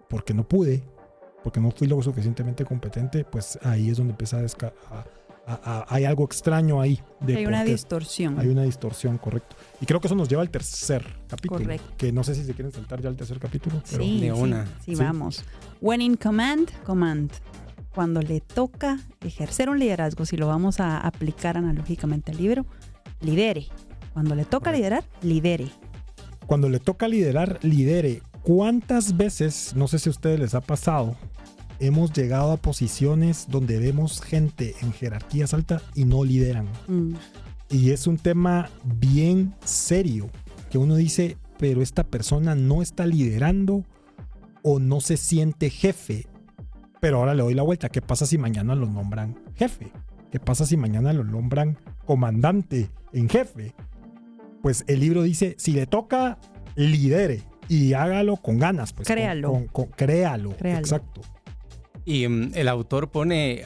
porque no pude, porque no fui lo suficientemente competente, pues ahí es donde empieza hay algo extraño ahí. Hay una distorsión. Hay una distorsión, correcto. Y creo que eso nos lleva al tercer capítulo. Correcto. Que no sé si se quieren saltar ya al tercer capítulo. Pero sí, de una. Sí, vamos. When in command, command. Cuando le toca ejercer un liderazgo, si lo vamos a aplicar analógicamente al libro, lidere. Cuando le toca liderar, lidere. Cuando le toca liderar, lidere. ¿Cuántas veces, no sé si a ustedes les ha pasado, hemos llegado a posiciones donde vemos gente en jerarquías altas y no lideran? Y es un tema bien serio, que uno dice, pero esta persona no está liderando o no se siente jefe. Pero ahora le doy la vuelta. ¿Qué pasa si mañana lo nombran jefe? ¿Qué pasa si mañana lo nombran comandante en jefe? Pues el libro dice, si le toca, lidere y hágalo con ganas. Pues, créalo. Créalo. Exacto. Y el autor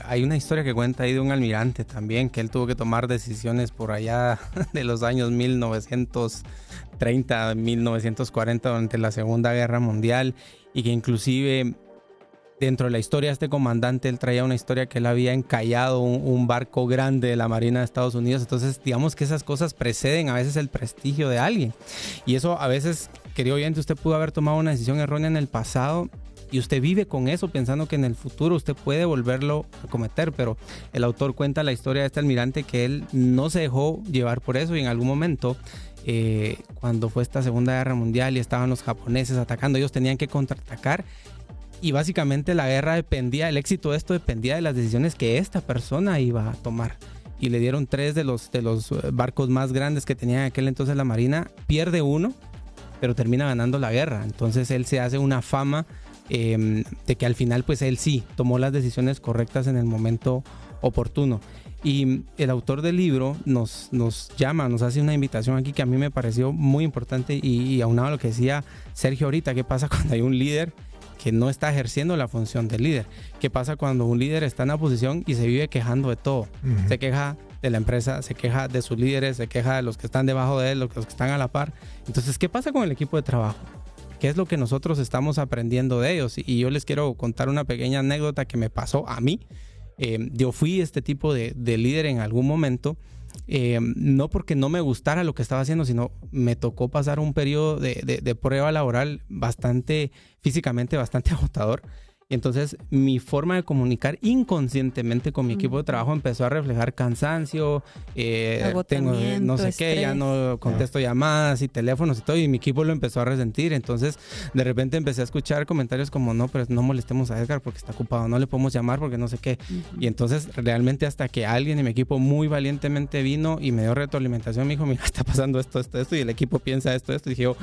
hay una historia que cuenta ahí de un almirante también, que él tuvo que tomar decisiones por allá de los años 1930, 1940 durante la Segunda Guerra Mundial, y que inclusive dentro de la historia de este comandante, él traía una historia que él había encallado un barco grande de la Marina de Estados Unidos. Entonces, digamos que esas cosas preceden a veces el prestigio de alguien. Y eso a veces, querido oyente, usted pudo haber tomado una decisión errónea en el pasado y usted vive con eso pensando que en el futuro usted puede volverlo a cometer. Pero el autor cuenta la historia de este almirante que él no se dejó llevar por eso, y en algún momento, cuando fue esta Segunda Guerra Mundial y estaban los japoneses atacando, ellos tenían que contraatacar. Y básicamente la guerra el éxito de esto dependía de las decisiones que esta persona iba a tomar. Y le dieron 3 de los barcos más grandes que tenía en aquel entonces la Marina. Pierde uno, pero termina ganando la guerra. Entonces él se hace una fama de que al final pues él sí tomó las decisiones correctas en el momento oportuno. Y el autor del libro nos hace una invitación aquí que a mí me pareció muy importante, y aunado a lo que decía Sergio ahorita, ¿qué pasa cuando hay un líder que no está ejerciendo la función de líder? ¿Qué pasa cuando un líder está en una posición y se vive quejando de todo? Uh-huh. Se queja de la empresa, se queja de sus líderes, se queja de los que están debajo de él, los que están a la par. Entonces, ¿qué pasa con el equipo de trabajo? ¿Qué es lo que nosotros estamos aprendiendo de ellos? Y yo les quiero contar una pequeña anécdota que me pasó a mí. Yo fui este tipo de líder en algún momento, no porque no me gustara lo que estaba haciendo, sino me tocó pasar un periodo de prueba laboral físicamente bastante agotador. Y entonces mi forma de comunicar inconscientemente con mi equipo de trabajo empezó a reflejar cansancio, tengo no sé qué, ya no contesto llamadas y teléfonos y todo, y mi equipo lo empezó a resentir. Entonces de repente empecé a escuchar comentarios como: no, pero no molestemos a Edgar porque está ocupado, no le podemos llamar porque no sé qué. Y entonces realmente hasta que alguien de mi equipo muy valientemente vino y me dio retroalimentación, me dijo: mira, está pasando esto, y el equipo piensa esto, y dije: oh,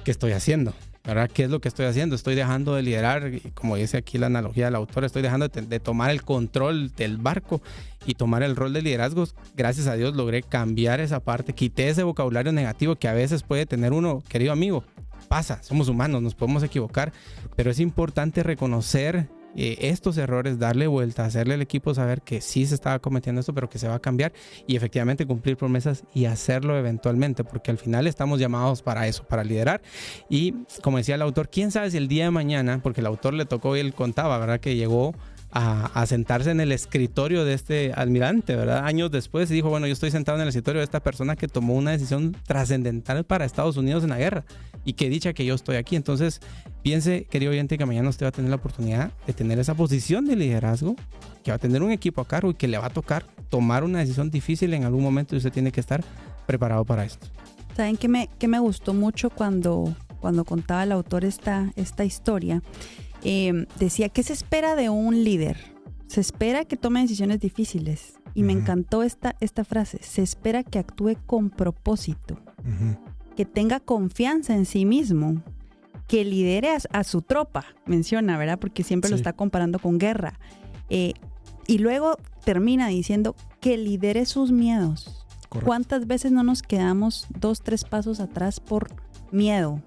¿qué estoy haciendo? ¿Verdad? ¿Qué es lo que estoy haciendo? Estoy dejando de liderar, y como dice aquí la analogía del autor, estoy dejando de tomar el control del barco y tomar el rol de liderazgo. Gracias a Dios logré cambiar esa parte, quité ese vocabulario negativo que a veces puede tener uno. Querido amigo, pasa, somos humanos, nos podemos equivocar, pero es importante reconocer estos errores, darle vuelta, hacerle al equipo saber que sí se estaba cometiendo esto, pero que se va a cambiar, y efectivamente cumplir promesas y hacerlo eventualmente, porque al final estamos llamados para eso, para liderar. Y como decía el autor, quién sabe si el día de mañana, porque el autor le tocó y él contaba, ¿verdad?, que llegó a sentarse en el escritorio de este almirante, ¿verdad?, años después, y dijo: bueno, yo estoy sentado en el escritorio de esta persona que tomó una decisión trascendental para Estados Unidos en la guerra, y qué dicha que yo estoy aquí. Entonces piense, querido oyente, que mañana usted va a tener la oportunidad de tener esa posición de liderazgo, que va a tener un equipo a cargo y que le va a tocar tomar una decisión difícil en algún momento, y usted tiene que estar preparado para esto. ¿Saben qué me gustó mucho cuando contaba el autor esta historia? Decía: ¿qué se espera de un líder? Se espera que tome decisiones difíciles. Y me encantó esta frase: se espera que actúe con propósito, que tenga confianza en sí mismo, que lidere a su tropa, menciona, ¿verdad? Porque siempre lo está comparando con guerra. Y luego termina diciendo que lidere sus miedos. Correcto. ¿Cuántas veces no nos quedamos 2-3 pasos atrás por miedo?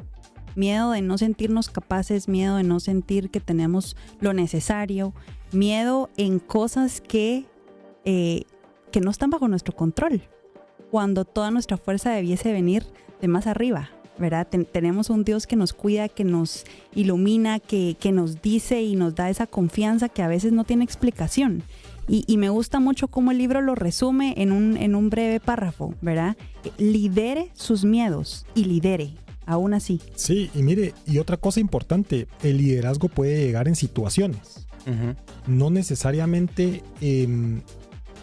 Miedo de no sentirnos capaces, miedo de no sentir que tenemos lo necesario, miedo en cosas que no están bajo nuestro control, cuando toda nuestra fuerza debiese venir de más arriba, ¿verdad? Tenemos un Dios que nos cuida, que nos ilumina, que nos dice y nos da esa confianza que a veces no tiene explicación. Y me gusta mucho cómo el libro lo resume en un breve párrafo, ¿verdad? Lidere sus miedos y lidere. Aún así. Sí, y mire, y otra cosa importante, el liderazgo puede llegar en situaciones. No necesariamente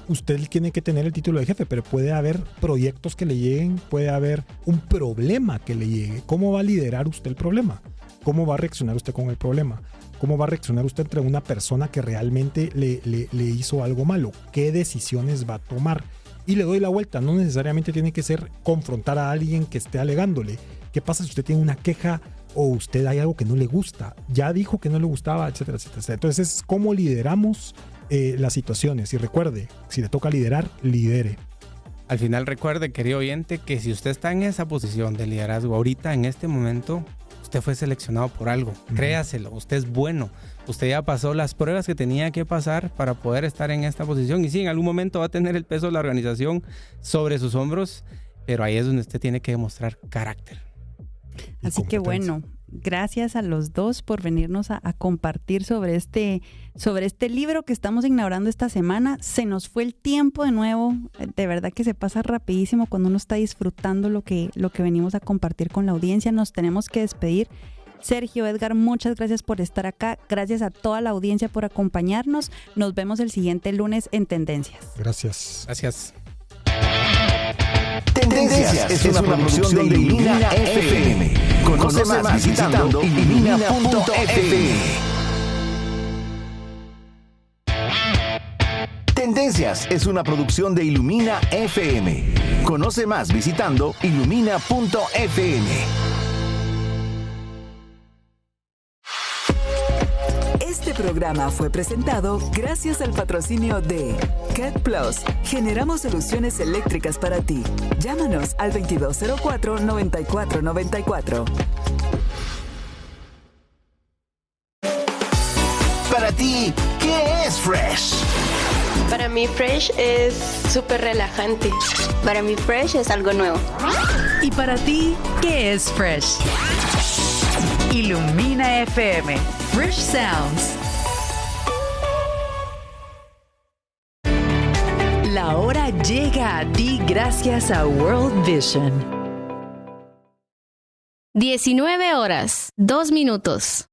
usted tiene que tener el título de jefe, pero puede haber proyectos que le lleguen, puede haber un problema que le llegue. ¿Cómo va a liderar usted el problema? ¿Cómo va a reaccionar usted con el problema? ¿Cómo va a reaccionar usted entre una persona que realmente le hizo algo malo? ¿Qué decisiones va a tomar? Y le doy la vuelta, no necesariamente tiene que ser confrontar a alguien que esté alegándole. ¿Qué pasa si usted tiene una queja o usted hay algo que no le gusta? Ya dijo que no le gustaba, etcétera, etcétera. Entonces, ¿cómo lideramos las situaciones? Y recuerde, si le toca liderar, lidere. Al final recuerde, querido oyente, que si usted está en esa posición de liderazgo ahorita, en este momento, usted fue seleccionado por algo. Créaselo, usted es bueno. Usted ya pasó las pruebas que tenía que pasar para poder estar en esta posición. Y sí, en algún momento va a tener el peso de la organización sobre sus hombros, pero ahí es donde usted tiene que demostrar carácter. Así que bueno, gracias a los dos por venirnos a compartir sobre este libro que estamos inaugurando esta semana. Se nos fue el tiempo de nuevo. De verdad que se pasa rapidísimo cuando uno está disfrutando lo que venimos a compartir con la audiencia. Nos tenemos que despedir. Sergio, Edgar, muchas gracias por estar acá. Gracias a toda la audiencia por acompañarnos. Nos vemos el siguiente lunes en Tendencias. Gracias. Gracias. Tendencias es una producción de Ilumina FM. Conoce más visitando ilumina.fm. Tendencias es una producción de Ilumina FM. Conoce más visitando ilumina.fm. Este programa fue presentado gracias al patrocinio de Cat Plus. Generamos soluciones eléctricas para ti. Llámanos al 2204-9494. Para ti, ¿qué es Fresh? Para mí Fresh es súper relajante. Para mí Fresh es algo nuevo. ¿Y para ti qué es Fresh? Ilumina FM. Fresh Sounds. La hora llega a ti gracias a World Vision. 19 horas, 2 minutos.